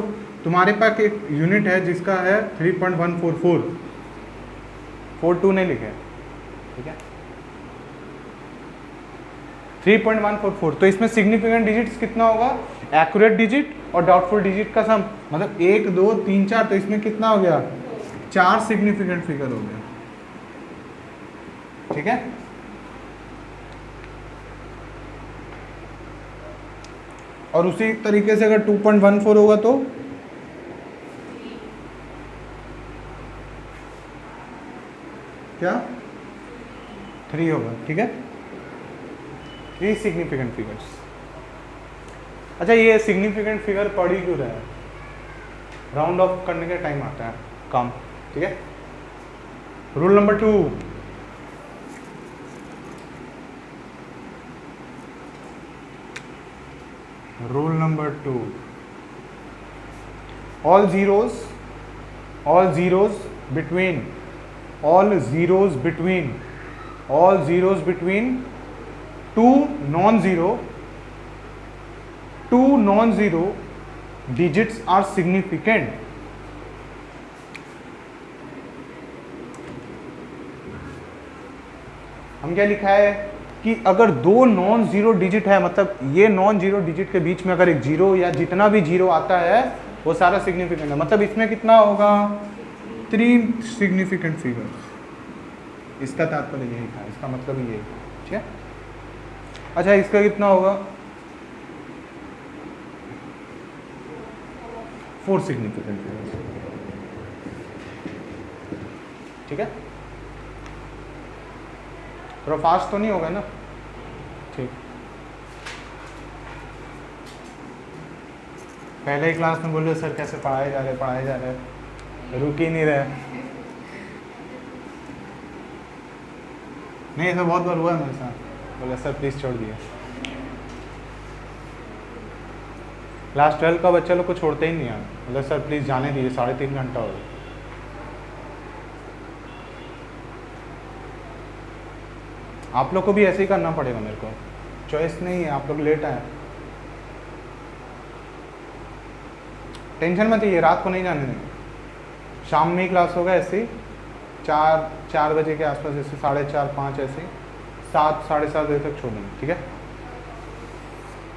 तुम्हारे पास एक यूनिट है जिसका है 3.144, 42 नहीं लिखे, ठीक है, 3.144। तो इसमें सिग्निफिकेंट डिजिट्स कितना होगा, एक्यूरेट डिजिट और डाउटफुल डिजिट का सम, मतलब 1 2 3 4, तो इसमें कितना हो गया, 4 सिग्निफिकेंट फिगर हो गया, ठीक है। और उसी तरीके से अगर 2.14 होगा तो क्या, 3 होगा, ठीक है। 3 सिग्निफिकेंट फिगर्स। अच्छा, ये सिग्निफिकेंट फिगर पढ़ ही क्यों रहा है, राउंड ऑफ करने का टाइम आता है काम, ठीक है। Rule number 2, rule number 2, all zeros between two non-zero digits are significant। हम क्या लिखा है कि अगर 2 नॉन जीरो डिजिट है, मतलब ये नॉन जीरो डिजिट के बीच में अगर एक जीरो या जितना भी जीरो आता है वो सारा सिग्निफिकेंट है, मतलब इसमें कितना होगा, 3 सिग्निफिकेंट फिगर्स। इसका तात्पर्य यही था, इसका मतलब यही था, ठीक है। अच्छा, इसका कितना होगा, 4 सिग्निफिकेंट फिगर्स, ठीक है। थोड़ा फास्ट तो नहीं होगा ना, ठीक। पहले ही क्लास में बोले सर कैसे पढ़ाए जा रहे, रुक ही नहीं रहे। नहीं, ऐसा बहुत बार हुआ है मेरे साथ, बोले सर प्लीज़ छोड़ दिए। क्लास 12 का बच्चा लोग को छोड़ते ही नहीं है, बोले सर प्लीज़ जाने दीजिए, 3.5 घंटा हो गया। आप लोग को भी ऐसे ही करना पड़ेगा, मेरे को चॉइस नहीं है, आप लोग लेट आए। टेंशन मत लीजिए, रात को नहीं जाने देंगे, शाम में ही क्लास होगा ऐसे ही, 4 बजे के आसपास, जैसे 4:30 5 ऐसे ही, 7 7:30 बजे तक छोड़ देंगे, ठीक है।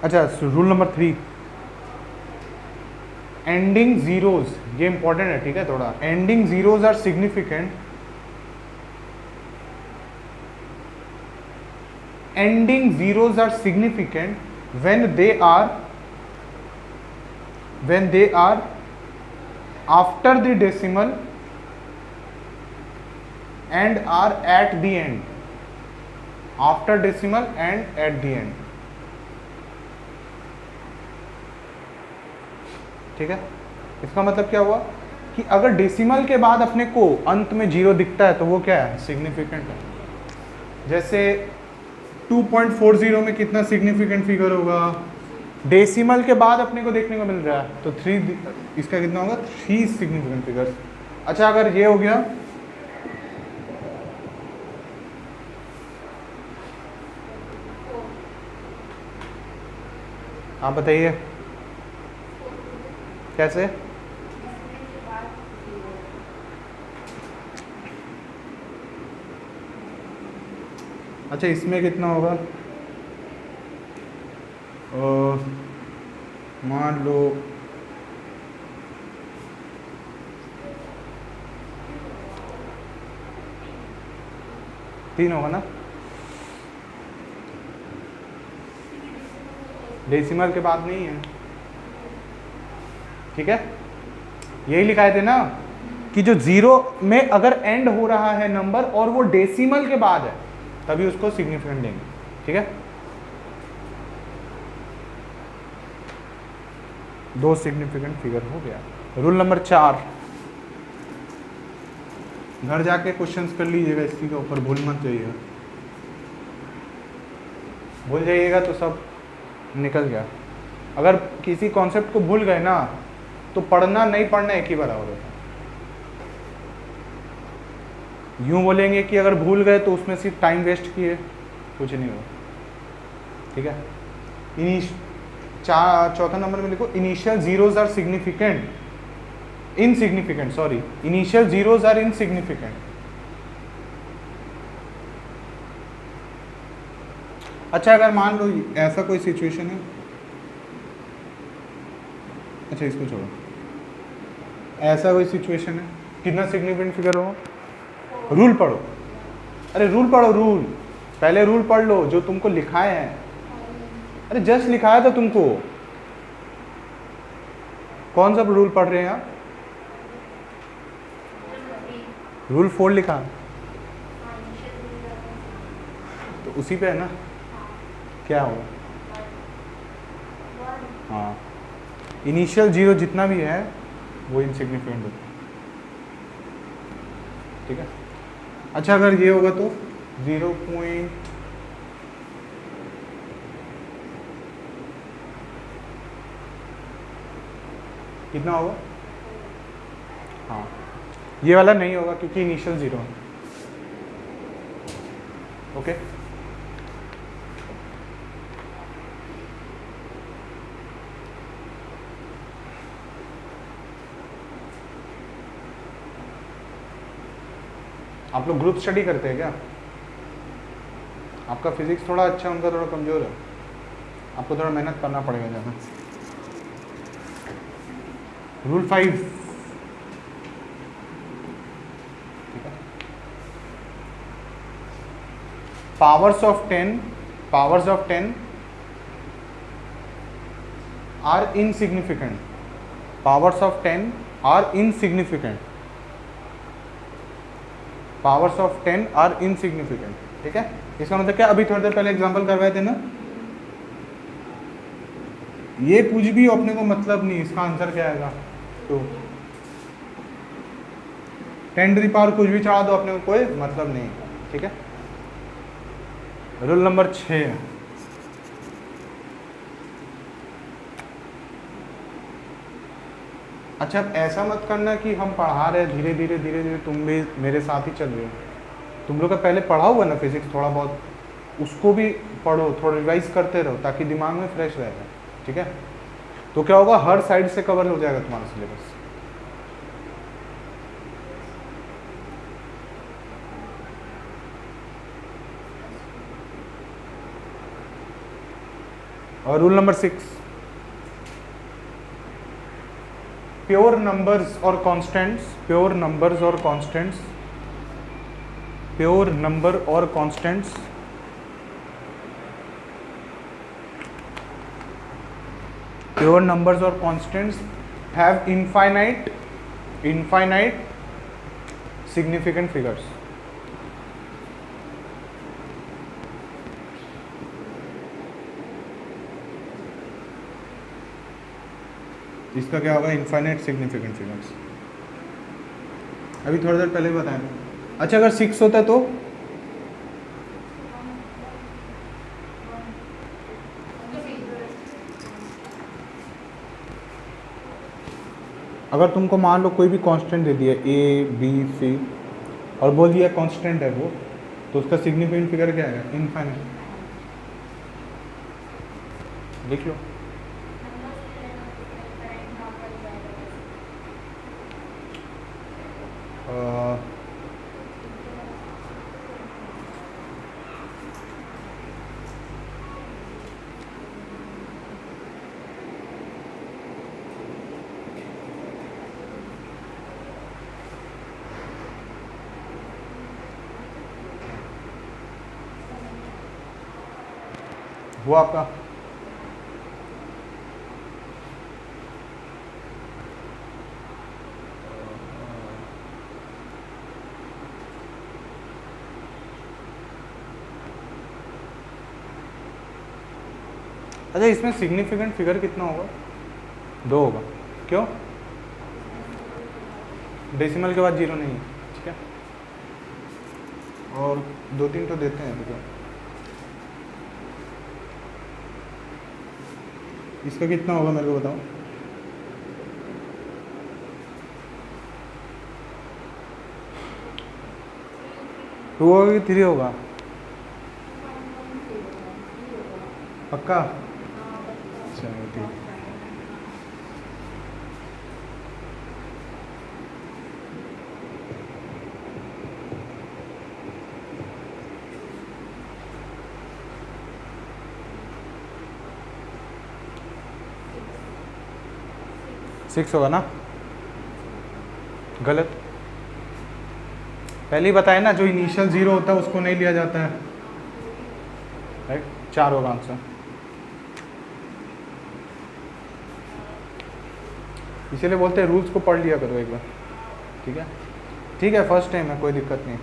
अच्छा, रूल नंबर 3, एंडिंग जीरोज, ये इंपॉर्टेंट है, ठीक है थोड़ा। Ending zeros are significant, ending zeros are significant when they are after the decimal and are at the end, after decimal and at the end, ठीक है। इसका मतलब क्या हुआ कि अगर डेसिमल के बाद अपने को अंत में जीरो दिखता है तो वो क्या है, सिग्निफिकेंट है। जैसे 2.40 में कितना सिग्निफिकेंट फिगर होगा, डेसिमल के बाद अपने को देखने को मिल रहा है, तो 3, इसका कितना होगा, 3 सिग्निफिकेंट फिगर्स। अच्छा, अगर ये हो गया, आप बताइए कैसे। अच्छा, इसमें कितना होगा, मान लो 3 होगा ना, डेसिमल के बाद नहीं है, ठीक है। यही लिखाए थे ना कि जो 0 में अगर एंड हो रहा है नंबर और वो डेसिमल के बाद है तभी उसको सिग्निफिकेंट देंगे, ठीक है। 2 सिग्निफिकेंट फिगर हो गया। रूल नंबर 4, घर जाके क्वेश्चंस कर लीजिएगा इसी के ऊपर, भूल मत जाइएगा, भूल जाइएगा तो सब निकल गया। अगर किसी कॉन्सेप्ट को भूल गए ना तो पढ़ना नहीं पढ़ना एक ही बराबर होता है। यूं बोलेंगे कि अगर भूल गए तो उसमें सिर्फ टाइम वेस्ट किए, कुछ नहीं हुआ, ठीक है। चौथा नंबर में लिखो, initial zeros are significant, insignificant, sorry, initial zeros are insignificant. अच्छा अगर मान लो ऐसा कोई सिचुएशन है, अच्छा इसको छोड़ो, ऐसा कोई सिचुएशन है, कितना सिग्निफिकेंट फिगर हो, रूल पढ़ो, अरे रूल पढ़ो, रूल पहले रूल पढ़ लो जो तुमको लिखाए हैं, अरे जस्ट लिखाया था तुमको, कौन सा रूल पढ़ रहे हैं आप, रूल 4 लिखा, तो उसी पे है ना, क्या होगा, हाँ, इनिशियल जीरो जितना भी है वो इनसिग्निफिकेंट होता है, ठीक है। अच्छा अगर ये होगा तो 0 कितना होगा, हाँ ये वाला नहीं होगा क्योंकि इनिशियल 0 है, ओके। आप लोग ग्रुप स्टडी करते हैं क्या, आपका फिजिक्स थोड़ा अच्छा है, उनका थोड़ा कमज़ोर है, आपको थोड़ा मेहनत करना पड़ेगा ज़्यादा। रूल 5, ठीक है, powers of 10 are insignificant, powers of 10 are insignificant, powers of 10 are insignificant, ठीक है। इसका मतलब क्या, अभी थोड़ी देर पहले एग्जांपल करवाए थे ना, ये कुछ भी अपने को मतलब नहीं, इसका आंसर क्या आएगा, तो 10 टू द पावर कुछ भी चढ़ा दो, अपने को कोई मतलब नहीं, ठीक है। रूल नंबर 6, अच्छा अब ऐसा मत करना कि हम पढ़ा रहे धीरे धीरे तुम भी मेरे साथ ही चल रहे हो, तुम लोग का पहले पढ़ा हुआ ना फिजिक्स थोड़ा बहुत, उसको भी पढ़ो, थोड़ा रिवाइज करते रहो ताकि दिमाग में फ्रेश रहेगा, ठीक है। तो क्या होगा, हर साइड से कवर हो जाएगा तुम्हारा सिलेबस। और रूल नंबर 6, प्योर नंबर्स और कांस्टेंट्स, प्योर नंबर्स और कांस्टेंट्स, प्योर नंबर और कांस्टेंट्स प्योर नंबर्स और constants have infinite significant figures. इसका क्या होगा, इनफाइनाइट सिग्निफिकेंट फिगर्स, अभी थोड़ी देर पहले बताया। अच्छा अगर 6 होता है तो अगर तुमको मान लो कोई भी कांस्टेंट दे दिया A B C और बोल दिया कांस्टेंट है वो, तो उसका सिग्निफिकेंट फिगर क्या आएगा, इनफाइनाइट, लिख लो। वो आपका अच्छा, इसमें सिग्निफिकेंट फिगर कितना होगा? 2 होगा। क्यों? डेसिमल के बाद 0 नहीं है, ठीक है। और 2-3 तो देते हैं देखो। इसका कितना होगा मेरे को बताओ। टू होगा कि 3 होगा? पक्का? चलो ठीक है। सिक्स होगा ना? गलत। पहले ही बताया ना, जो इनिशियल 0 होता है उसको नहीं लिया जाता है, राइट। 4 होगा आंसर। इसीलिए बोलते हैं रूल्स को पढ़ लिया करो एक बार, ठीक है। ठीक है, फर्स्ट टाइम है, कोई दिक्कत नहीं।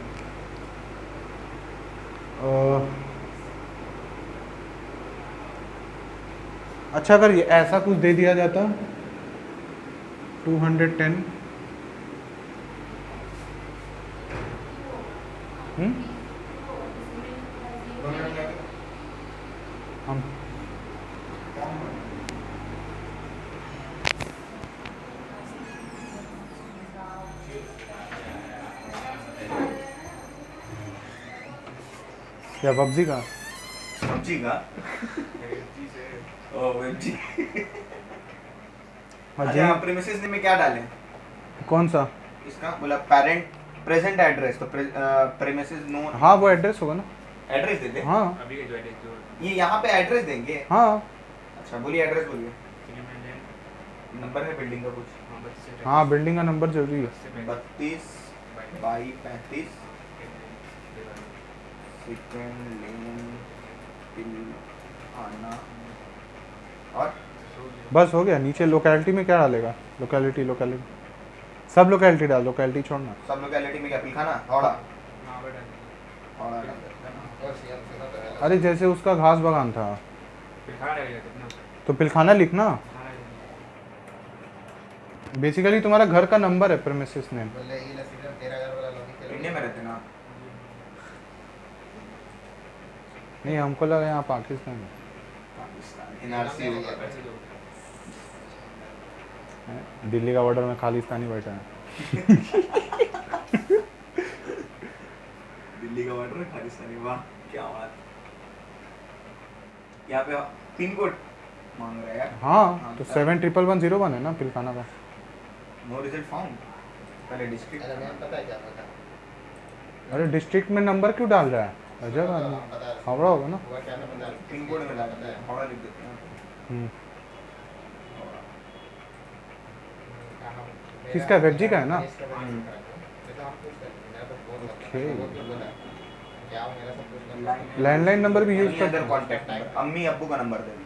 अच्छा, अगर ये ऐसा कुछ दे दिया जाता 210, हम क्या पबजी का? पबजी का ओ वेबजी। हाँ जी। अच्छा, प्रीमिसेस में क्या डालें? कौन सा? इसका बोला पेरेंट प्रेजेंट एड्रेस, तो प्रीमिसेस नो। हाँ, वो एड्रेस होगा ना। एड्रेस दे दे। हाँ अभी का जो एड्रेस जो ये यहाँ पे एड्रेस देंगे? हाँ अच्छा बोलिए, एड्रेस बोलिए। नंबर है बिल्डिंग का कुछ? हाँ, बिल्डिंग का नंबर जरूरी है। 32/35 सेकंड लेन आना। और बस हो गया। नीचे लोकेलिटी में क्या डालेगा? लोकेलिटी, लोकेलिटी सब लोकेलिटी डाल, लोकेलिटी छोड़ना। सब लोकेलिटी में क्या पिलखाना? हावड़ा। हाँ बेटा हावड़ा डाल देते हैं ना। अरे जैसे उसका घास बगान था, फिर खा रहेगा कितना तो पिलखाना लिखना। खाना बेसिकली तुम्हारा घर का नंबर है प्रीमिसेस नेम। इंडिया में रहते ना? नहीं, हमको लगा यहाँ पाकिस्तान में पाकिस्तान एनआरसी होगा। ऐसे जो है। दिल्ली का बॉर्डर में खालिस्तानी बैठा है। दिल्ली का बॉर्डर है खालिस्तानी, वाह क्या बात। यहाँ पे पिन कोड मांग रहा है यार। हाँ, तो 71101 है ना पिलखाना का। No result found. पहले डिस्ट्रिक्ट। पता है क्या पता? अरे डिस्ट्रिक्ट में नंबर क्यों डाल रहा है? अजब आदमी। हावड़ा होगा ना। हुआ क्या ना पता? पिन कोड में डालते हैं, हावड़ा लिख देते हैं। हम्म। हावड़ा। किसका? वेबजी का है ना? ओके। लैंडलाइन नंबर भी यूज Any करते other हैं। contact number? अम्मी अब्बू का नंबर दे दो।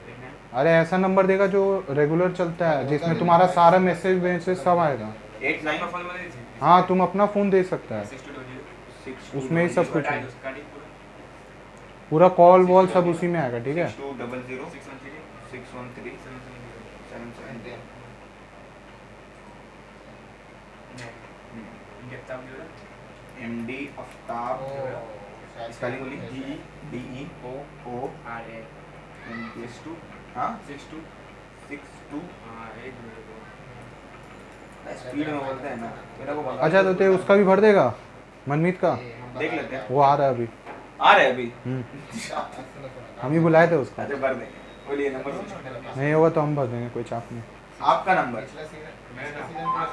देखना है अरे ऐसा नंबर देगा जो रेगुलर चलता है, जिसमें तुम्हारा सारा मैसेज वैसेज सब आएगा। 89 फोन में दे हाँ, तुम अपना फ़ोन दे सकता है, 6200 उसमें ही सब कुछ है। उसका डी पूरा कॉल वॉल सब उसी में आएगा, ठीक है। 6200 613 613 770। इनके तब जो है MD आफ्ताब स्पेलिंग बोली DE O R A MD 62 हाँ 62 62। हाँ एक मिनट स्पीड में बोलते हैं ना, मेरा को बोला। अच्छा, तो ते उसका भी भर देगा, मनमीत का। देख लेते हैं। वो आ रहा है अभी। आ रहे हैं अभी। हम ही बुलाए थे उसको। अच्छा भर देंगे, बोलिए नंबर। नहीं होगा तो हम भर देंगे, कोई चाप नहीं। आपका नंबर। मेरा नाम 62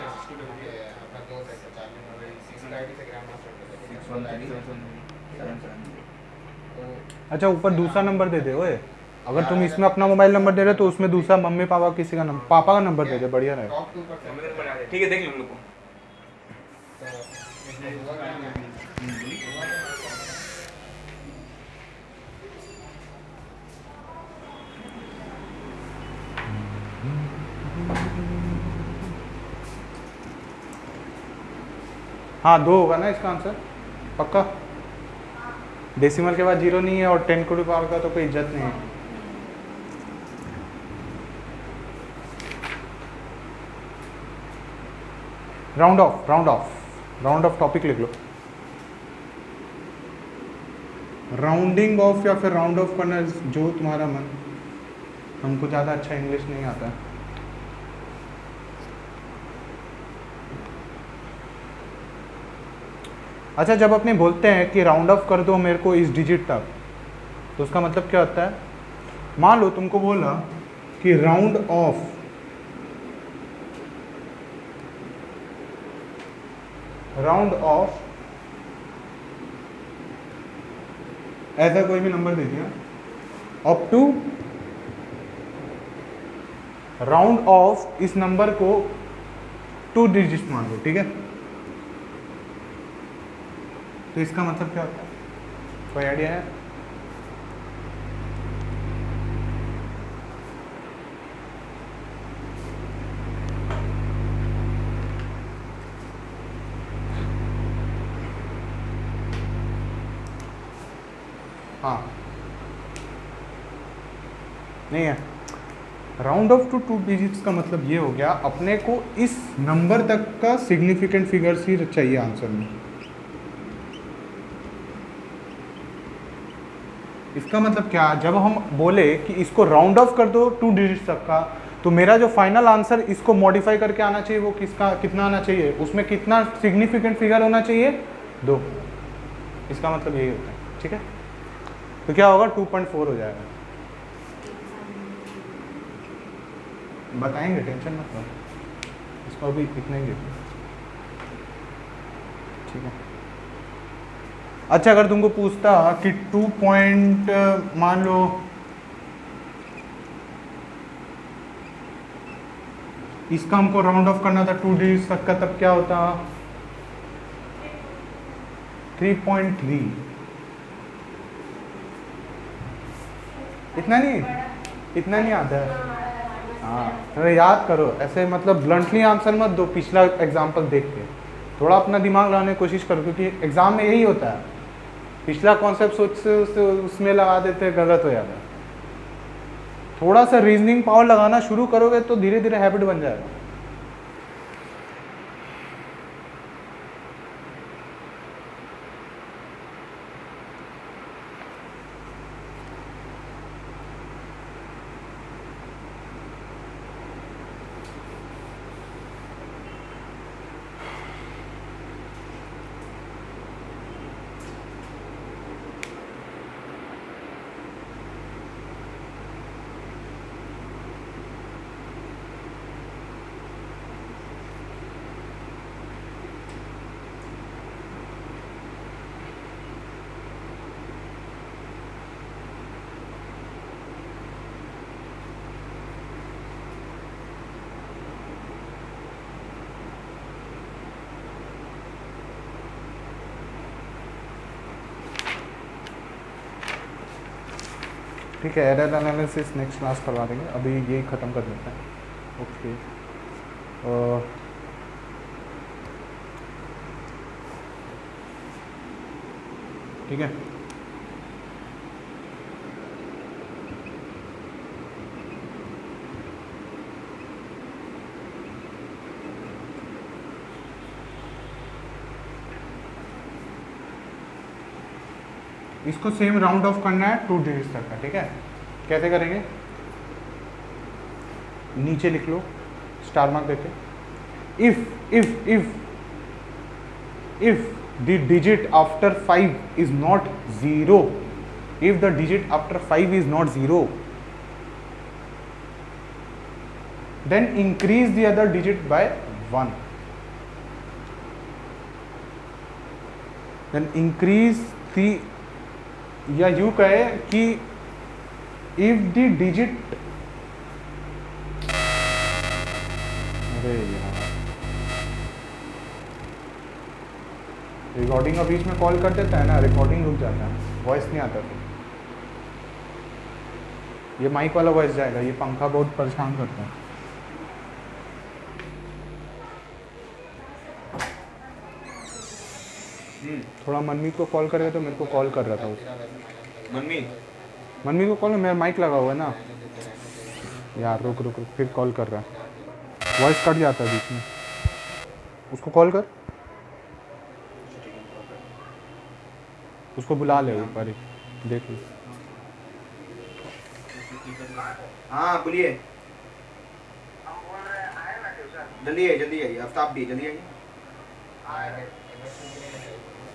अच्छा, ऊपर दूसरा नंबर दे दे ओए। अगर तुम इसमें अपना मोबाइल नंबर दे रहे हो तो उसमें दूसरा मम्मी पापा किसी का नंबर, पापा का नंबर दे दे, बढ़िया रहेगा। ठीक है, देख लो हम लोग को। हाँ 2 होगा ना इसका आंसर पक्का। डेसिमल के बाद 0 नहीं है और 10 टू द पावर का तो कोई इज्जत नहीं है। Round of round of round of topic लिख लो। राउंडिंग ऑफ या फिर राउंड ऑफ करना जो तुम्हारा मन। हमको ज़्यादा अच्छा इंग्लिश नहीं आता है। अच्छा जब अपने बोलते हैं कि राउंड ऑफ कर दो मेरे को इस डिजिट तक, तो उसका मतलब क्या होता है? मान लो तुमको बोला कि राउंड ऑफ ऐसा कोई भी नंबर दे दिया अप टू राउंड ऑफ इस नंबर को 2 डिजिट मान लो, ठीक है? तो इसका मतलब क्या होता है? कोई आइडिया है? हाँ नहीं है। राउंड ऑफ टू 2 डिजिट्स का मतलब ये हो गया अपने को इस नंबर तक का सिग्निफिकेंट फिगर्स ही चाहिए आंसर में। इसका मतलब क्या, जब हम बोले कि इसको राउंड ऑफ कर दो 2 डिजिट्स तक का, तो मेरा जो फाइनल आंसर इसको मॉडिफाई करके आना चाहिए वो किसका कितना आना चाहिए, उसमें कितना सिग्निफिकेंट फिगर होना चाहिए? 2। इसका मतलब यही होता है, ठीक है? तो क्या होगा? 2.4 हो जाएगा। बताएंगे, टेंशन मत लो, इसको अभी इतना ही देखो, ठीक है? अच्छा अगर तुमको पूछता कि 2 पॉइंट मान लो इसका हमको राउंड ऑफ करना था 2 डिजिट्स तक का, तब क्या होता? 3.3। इतना नहीं आता है। हाँ थोड़ा याद करो ऐसे, मतलब ब्लंटली आंसर मत दो पिछला एग्जाम्पल देख के, थोड़ा अपना दिमाग लगाने की कोशिश करो, क्योंकि एग्जाम में यही होता है, पिछला कॉन्सेप्ट सोच से उसमें लगा देते हैं, गलत हो जाता है। थोड़ा सा रीजनिंग पावर लगाना शुरू करोगे तो धीरे धीरे हैबिट बन जाएगा। ठीक है, एरर एनालिसिस नेक्स्ट क्लास करवा देंगे, अभी ये ख़त्म कर देते हैं। ओके ठीक है। इसको सेम राउंड ऑफ करना है 2 डिजिट्स तक का, ठीक है? कैसे करेंगे? नीचे लिख लो स्टार मार्क देके, if the digit after 5 is not 0, if the digit after 5 is not 0, then increase the other digit by 1. Then increase the, या यूं कहे कि if the digit, अरे यार रिकॉर्डिंग का बीच में कॉल कर देता है ना, रिकॉर्डिंग रुक जाता है, वॉइस नहीं आता फिर। ये माइक वाला वॉइस जाएगा, ये पंखा बहुत परेशान करता है। थोड़ा मनमीत को कॉल करेगा तो मेरे को कॉल कर रहा था उस मनमीत मनमीत को कॉल, मेरा माइक लगा हुआ है ना यार, रुक रुक रुक, फिर कॉल कर रहा है, वॉइस कट जाता है बीच में, उसको कॉल कर, उसको बुला ले ऊपर ही, देख लो। हाँ बोलिए। जल्दी आइए जल्दी आइए, आफ्ताब भी जल्दी आइए।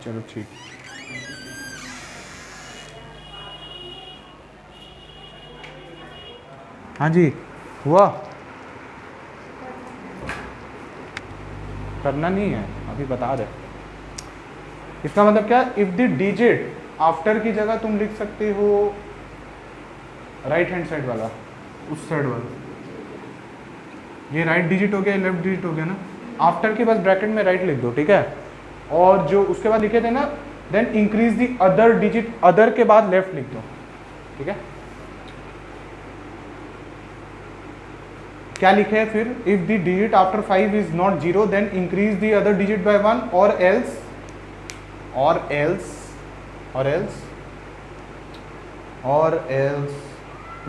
चलो ठीक। हाँ जी हुआ, करना नहीं है अभी, बता रहे। इसका मतलब क्या, इफ द डिजिट आफ्टर की जगह तुम लिख सकते हो राइट हैंड साइड वाला, उस साइड वाला, ये राइट डिजिट हो गया, लेफ्ट डिजिट हो गया ना, आफ्टर के बस ब्रैकेट में राइट लिख दो, ठीक है। और जो उसके बाद लिखे थे ना, then increase the other digit, other के बाद लेफ्ट लिख दो, ठीक है। क्या लिखे है फिर, if the digit after 5 is not 0 then increase the other digit by 1 और else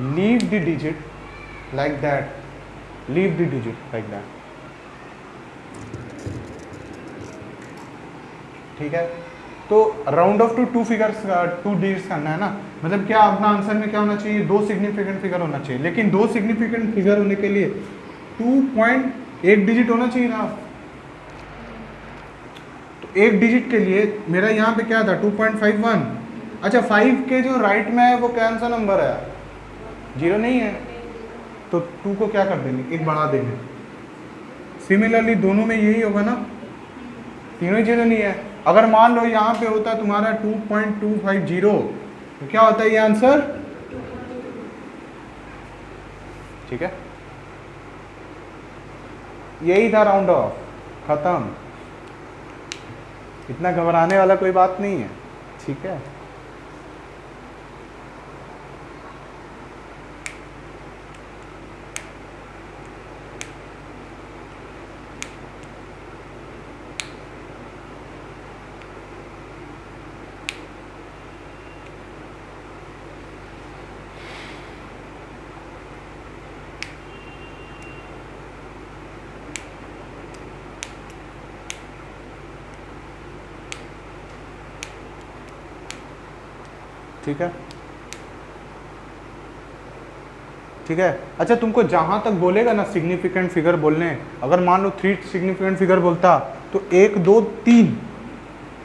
leave the digit like that, leave the digit like that, ठीक है। तो round off to 2 figures, 2 digits करना है ना, मतलब क्या अपना आंसर में क्या होना चाहिए, 2 सिग्निफिकेंट फिगर होना चाहिए, लेकिन 2 सिग्निफिकेंट फिगर होने के लिए 2.1 डिजिट होना चाहिए ना। तो एक डिजिट के लिए मेरा यहाँ पे क्या था 2.51, अच्छा 5 के जो राइट में है वो कौन सा नंबर है, 0 नहीं है, तो 2 को क्या कर देंगे, 1 बढ़ा देंगे। सिमिलरली दोनों में यही होगा ना, तीनों ही 0 नहीं है। अगर मान लो यहाँ पे होता तुम्हारा 2.250 तो क्या होता है ये आंसर, ठीक है। यही था राउंड ऑफ, खत्म, इतना घबराने वाला कोई बात नहीं है, ठीक है। ठीक है, ठीक है। अच्छा तुमको जहां तक बोलेगा ना सिग्निफिकेंट फिगर बोलने, अगर मान लो 3 सिग्निफिकेंट फिगर बोलता तो 1 2 3,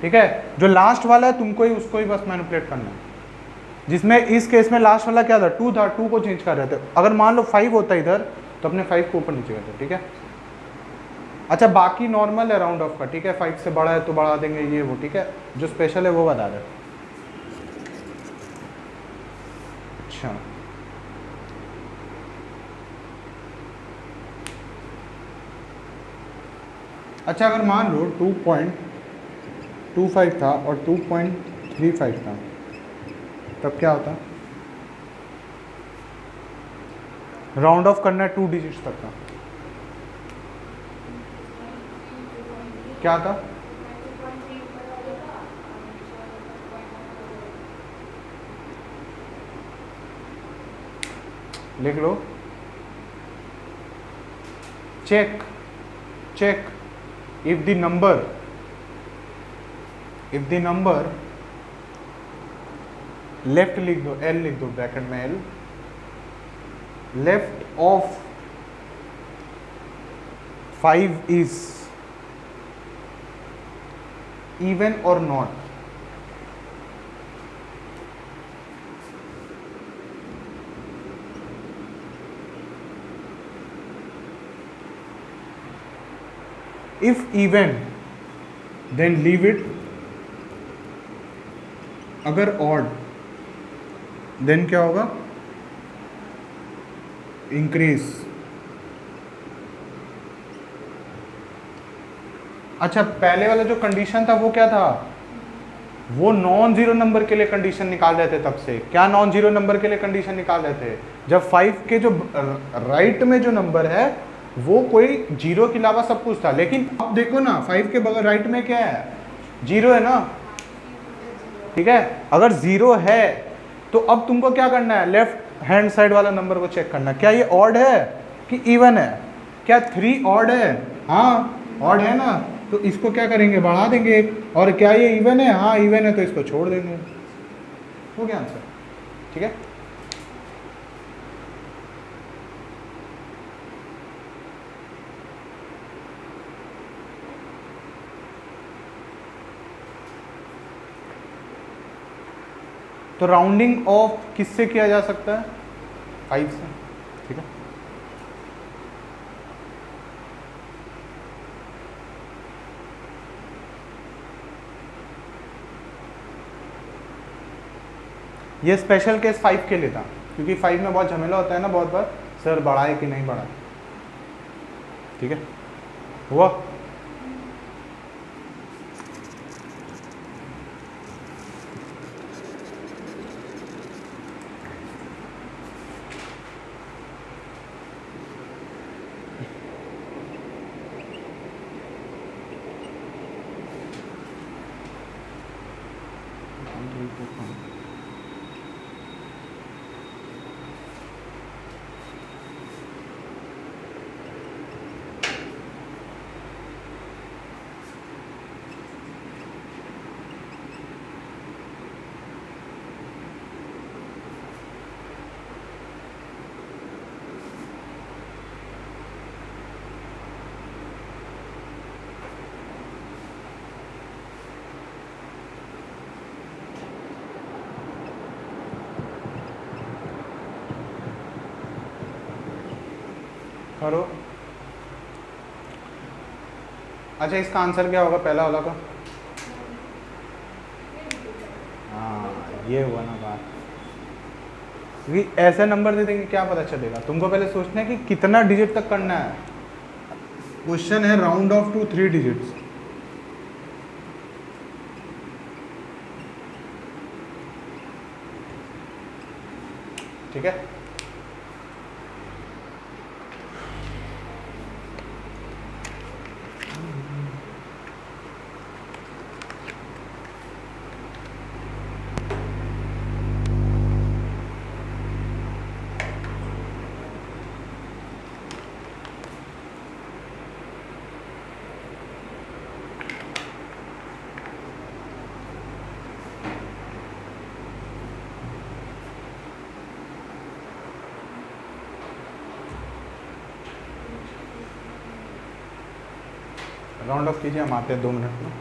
ठीक है। जो लास्ट वाला है तुमको ही उसको ही बस मैनिपुलेट करना है, जिसमें इस केस में लास्ट वाला क्या था 2 था, 2 को चेंज कर रहे थे। अगर मान लो 5 होता इधर तो अपने 5 को ऊपर नीचे करते, ठीक है। अच्छा बाकी नॉर्मल है राउंड ऑफ का, ठीक है, 5 से बड़ा है तो बढ़ा देंगे ये वो, ठीक है। जो स्पेशल है वो बता रहे। अच्छा अच्छा अगर मान लो 2.25 था और 2.35 था तब क्या होता, राउंड ऑफ करना है 2 डिजिट्स तक का, क्या था, लिख लो, check if the number left लिख दो, L लिख दो ब्रैकेट में, L left of 5 is even और not, if even then leave it, अगर odd then क्या होगा, increase। अच्छा पहले वाला जो कंडीशन था वो क्या था, वो नॉन जीरो नंबर के लिए कंडीशन निकाल रहे थे तब से। क्या नॉन जीरो नंबर के लिए कंडीशन निकाल रहे थे, जब 5 के जो राइट में जो नंबर है वो कोई जीरो के अलावा सब कुछ था। लेकिन अब देखो ना 5 के बगैर राइट में क्या है जीरो है ना, ठीक है। अगर जीरो है तो अब तुमको क्या करना है, लेफ्ट हैंड साइड वाला नंबर को चेक करना है, क्या ये ऑड है कि इवन है। क्या 3 ऑड है, हाँ ऑड है ना, तो इसको क्या करेंगे, बढ़ा देंगे एक। और क्या ये इवन है, हाँ इवन है, तो इसको छोड़ देंगे। हो गया आंसर, ठीक है। तो राउंडिंग ऑफ किससे किया जा सकता है, 5 से, ठीक है। ये स्पेशल केस 5 के लिए था, क्योंकि 5 में बहुत झमेला होता है ना, बहुत बार सर बढ़ाए कि नहीं बढ़ाए, ठीक है। हुआ, करो। अच्छा इसका आंसर क्या होगा पहला वाला का, हाँ ये हुआ ना बात, क्योंकि ऐसे नंबर दे देंगे क्या पता चलेगा। तुमको पहले सोचना है कि कितना डिजिट तक करना है। क्वेश्चन है राउंड ऑफ टू 3 डिजिट्स, ठीक है। राउंड ऑफ कीजिए, हम आते हैं 2 मिनट में।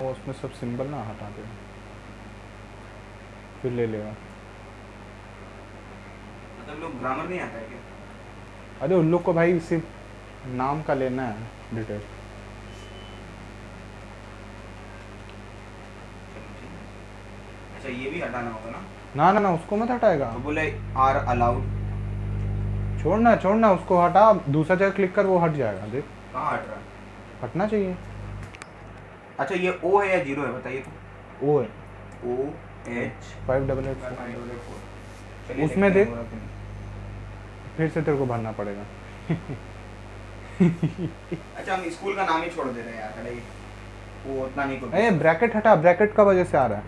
और उसमें सब सिंबल ना हटा दे, फिर ले लेगा। मतलब लोग ग्रामर नहीं आता है क्या? अरे उन लोग को भाई सिर्फ नाम का लेना है डिटेल। अच्छा ये भी हटाना होगा ना? ना ना ना उसको मत हटाएगा, तो बोले आर अलाउड, छोड़ना छोड़ना उसको हटा, दूसरा जगह क्लिक कर, वो हट जाएगा। देख कहाँ हट रहा है? हटना चाहिए। अच्छा ये ओ है या जीरो है बताइए तो। ओ है ओ एच 5884, उसमें देख, फिर से तेरे को भरना पड़ेगा। अच्छा हम स्कूल का नाम ही छोड़ दे रहे हैं यार, अरे वो उतना नहीं ए ब्रैकेट हटा, ब्रैकेट का वजह से आ रहा है,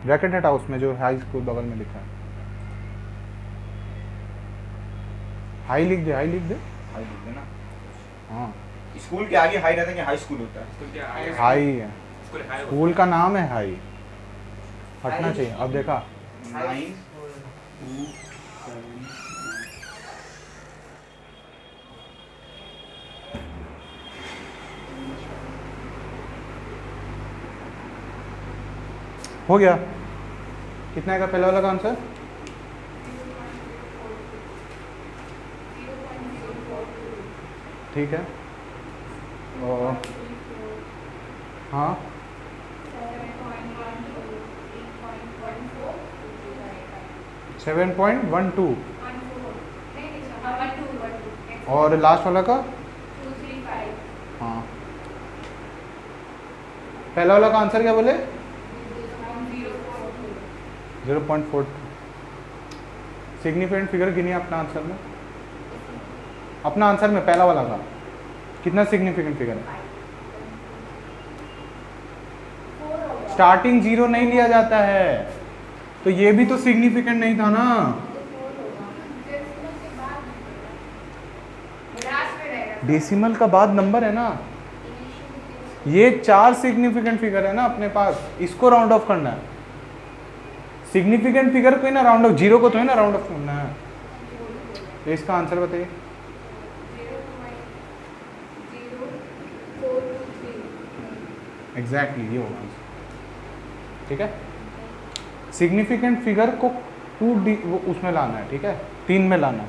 ब्रैकेट हटा उसमें जो हाई स्कूल बगल में लिखा है। हाई लिख दे, हाई लिख दे। हाई लिख देना। हाँ स्कूल के आगे हाई रहता है कि हाई स्कूल होता है? स्कूल के आगे हाई है, स्कूल हाई स्कूल का नाम है हाई, हटना चाहिए। अब देखा 9 2 7 हो गया। कितना है का पहला वाला का आंसर? ठीक है। और हाँ 7.12 और लास्ट वाला का हाँ। पहला वाला का आंसर क्या बोले? 0.4। सिग्निफिकेंट फिगर गिनिए अपना आंसर में, अपना आंसर में पहला वाला का कितना सिग्निफिकेंट फिगर है? स्टार्टिंग जीरो नहीं लिया जाता है, तो ये भी तो सिग्निफिकेंट नहीं था ना। डेसिमल का बाद नंबर है ना, ये 4 सिग्निफिकेंट फिगर है ना अपने पास, इसको राउंड ऑफ करना है। सिग्निफिकेंट फिगर को ही ना राउंड ऑफ, जीरो को तो है ना राउंड ऑफ करना है। तो इसका आंसर बताइए। एग्जैक्टली ये होगा आंसर, ठीक है। सिग्निफिकेंट फिगर को 2D वो उसमें लाना है, ठीक है, 3 में लाना है।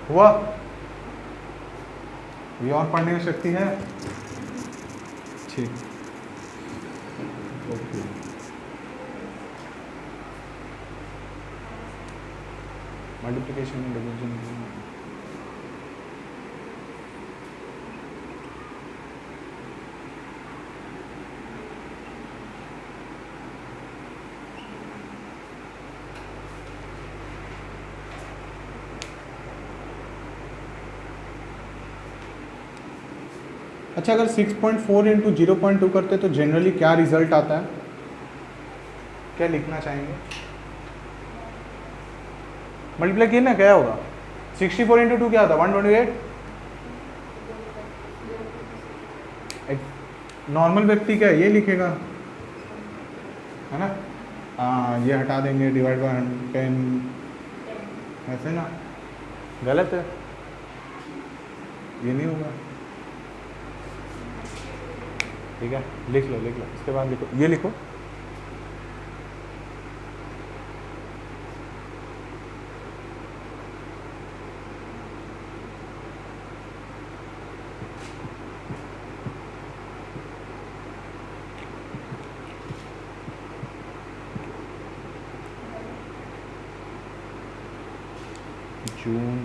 हुआ? ये और पढ़ने की शक्ति है? ठीक, ओके। मल्टीप्लिकेशन एंड डिवीजन, अच्छा अगर 6.4 इंटू 0.2 करते तो जनरली क्या रिजल्ट आता है, क्या लिखना चाहेंगे? मल्टीप्लाई किए ना, क्या होगा? 64 इंटू 2 क्या होता है? 128। नॉर्मल व्यक्ति क्या ये लिखेगा, है ना? ये हटा देंगे, डिवाइड बाय 10, ऐसे ना, गलत है, ये नहीं होगा। ठीक है, लिख लो लिख लो, इसके बाद लिखो, ये लिखो, जून,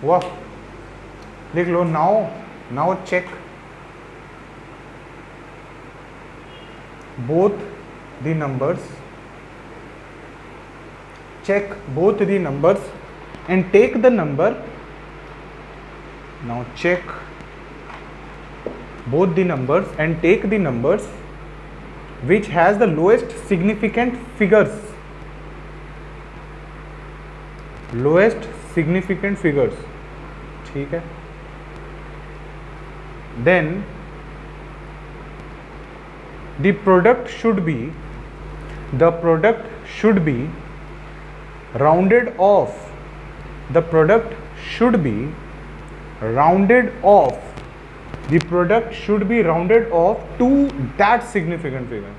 हुआ? लिख लो। Now check both the numbers, check both the numbers and take the number, now check both the numbers and take the numbers which has the lowest significant figures, lowest significant figures, ठीक है। Then the product should be rounded off, the product should be rounded off, the product should be rounded off to that significant figure.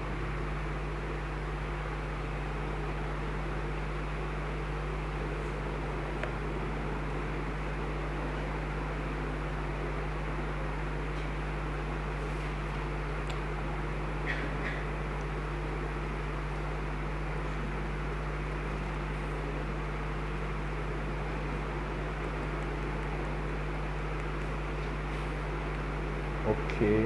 Okay.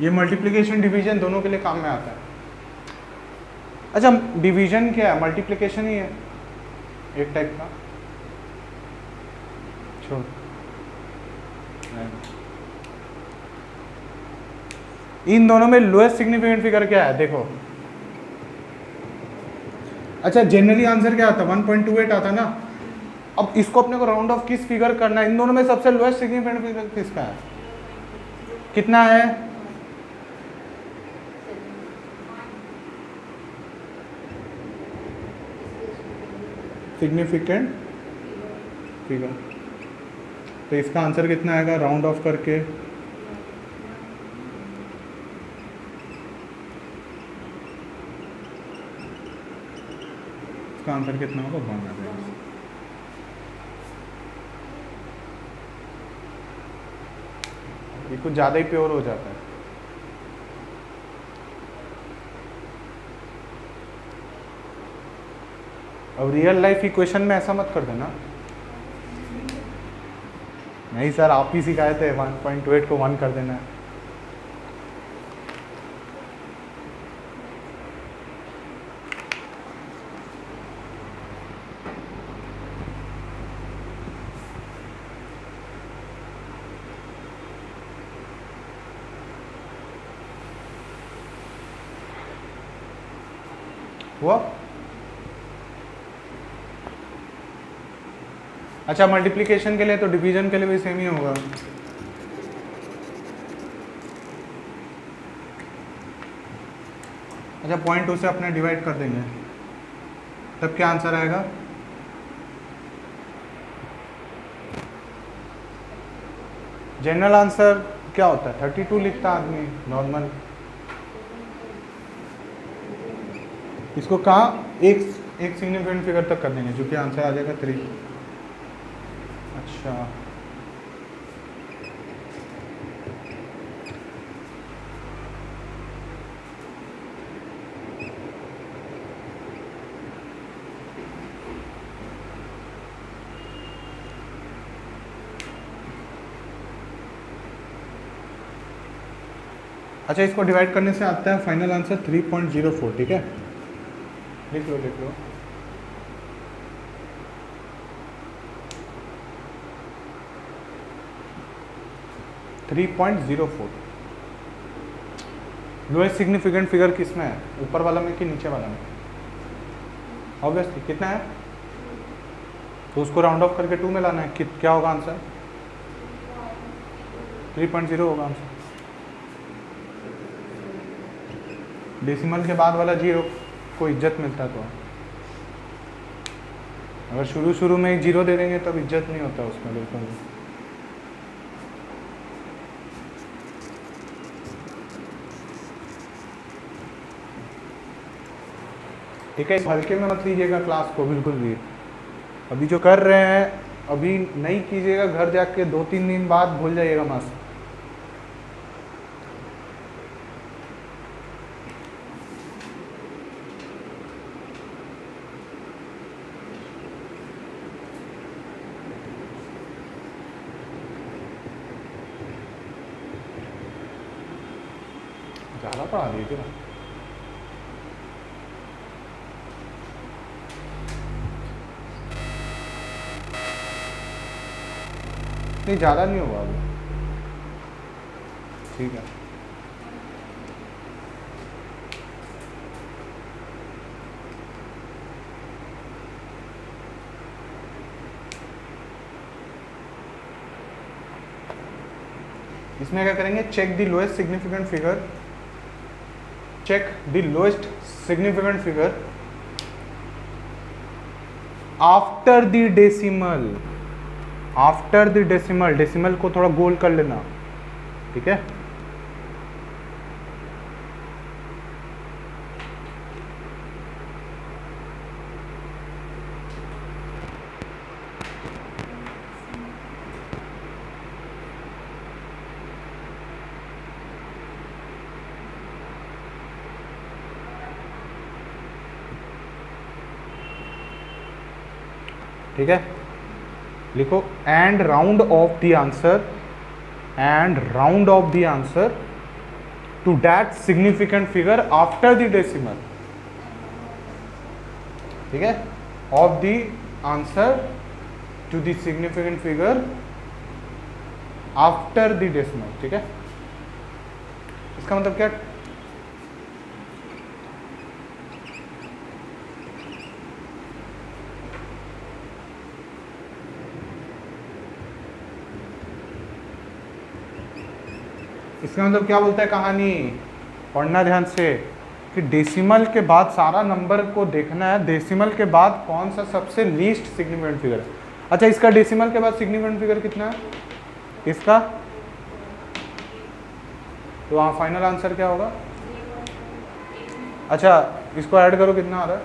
ये multiplication division दोनों के लिए काम में आता है। अच्छा डिवीजन क्या है? मल्टीप्लिकेशन ही है एक टाइप का। छोड़, इन दोनों में लोएस्ट सिग्निफिकेंट फिगर क्या है देखो। अच्छा जनरली आंसर क्या आता है? 1.28 आता ना। अब इसको अपने को राउंड ऑफ किस फिगर करना है? इन दोनों में सबसे लोएस्ट सिग्निफिकेंट फिगर किसका है? कितना है? Significant figure. तो इसका आंसर कितना आएगा राउंड ऑफ करके? इसका आंसर कितना होगा? 1 आ जाएगा। ये कुछ ज़्यादा ही प्योर हो जाता है। अब रियल लाइफ इक्वेशन में ऐसा मत कर देना। नहीं सर, आप ही सिखाए थे 1.28 को 1 कर देना है। हुआ? अच्छा, मल्टीप्लिकेशन के लिए तो डिवीजन के लिए भी सेम ही होगा। अच्छा, 0.2 से अपने डिवाइड कर देंगे, तब क्या आंसर आएगा? जनरल आंसर क्या होता है? 32 लिखता आदमी नॉर्मल। इसको कहाँ एक सिग्निफिकेंट फिगर तक कर देंगे, जो कि आंसर आ जाएगा 3। अच्छा, अच्छा इसको डिवाइड करने से आता है फाइनल आंसर 3.04। ठीक है, लिख लो लिख लो। लोएस्ट सिग्निफिकेंट फिगर किस में है, ऊपर वाला में कि नीचे वाला में? ऑब्वियसली कितना है, तो उसको राउंड ऑफ करके 2 में लाना है। क्या होगा आंसर? 3.0 होगा आंसर। डेसिमल के बाद वाला 0 को इज्जत मिलता है, तो अगर शुरू में ही 0 दे देंगे तब इज्जत नहीं होता उसमें बिल्कुल भी। ठीक है, इस हल्के में मत लीजिएगा क्लास को बिल्कुल भी। अभी जो कर रहे हैं अभी नहीं कीजिएगा, घर जाके 2-3 दिन बाद भूल जाइएगा मस्त। ज़्यादा पढ़ा दिए क्या? नहीं, ज़्यादा नहीं होगा अभी। ठीक है, इसमें क्या करेंगे? Check the lowest significant figure, check the lowest significant figure after the decimal. After the decimal, decimal को थोड़ा गोल कर लेना। ठीक है, ठीक है, लिखो and round off the answer, and round off the answer to that significant figure after the decimal. ठीक है, off the answer to the significant figure after the decimal. ठीक है, इसका मतलब क्या? इसका मतलब क्या बोलता है कहानी? पढ़ना ध्यान से कि डेसिमल के बाद सारा नंबर को देखना है, डेसिमल के बाद कौन सा सबसे लीस्ट सिग्निफिकेंट फिगर है। अच्छा, इसका डेसिमल के बाद सिग्निफिकेंट फिगर कितना है इसका? तो वहाँ फाइनल आंसर क्या होगा? अच्छा, इसको ऐड करो, कितना आ रहा है?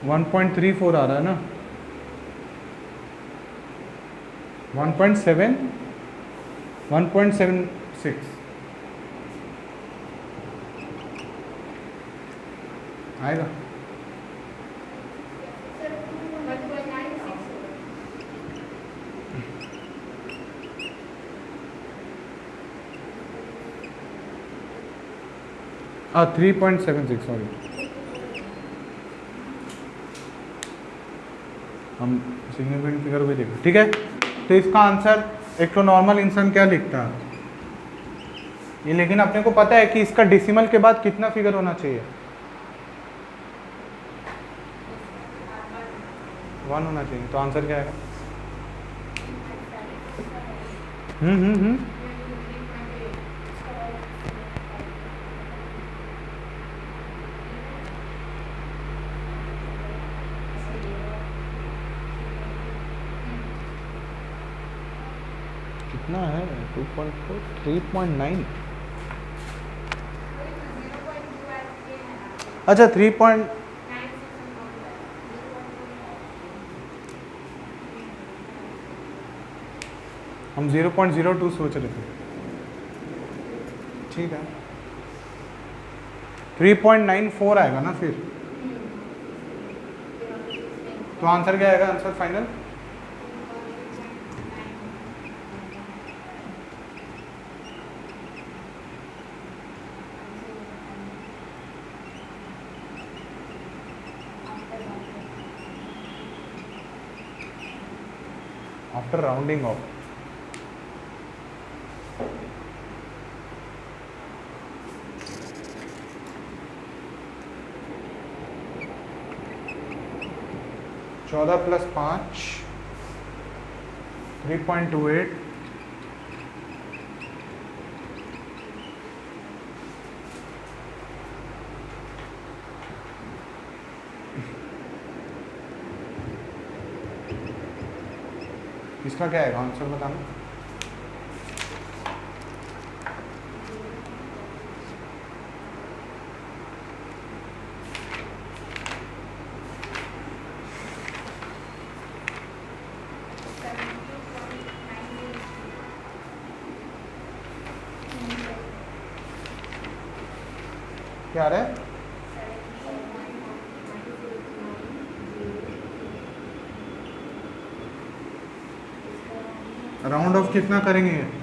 1.34 आ रहा है ना। 1.7 1.76 आएगा। हाँ 3.76 सॉरी, हम सिग्निफिकेंट फिगर भी देखो, ठीक है। तो इसका आंसर एक तो नॉर्मल इंसान क्या लिखता है ये, लेकिन अपने को पता है कि इसका डेसिमल के बाद कितना फिगर होना चाहिए, 1 होना चाहिए। तो आंसर क्या आएगा? हम्म। कितना है? 2.4 3.9 अच्छा 3. हम 0.02 सोच रहे थे, ठीक है। 3.94 आएगा ना फिर, तो आंसर क्या आएगा? Answer final after rounding off. चौदह प्लस 5 3.28 इसका क्या है आंसर बताना? क्या आ रहा है? राउंड ऑफ कितना करेंगे?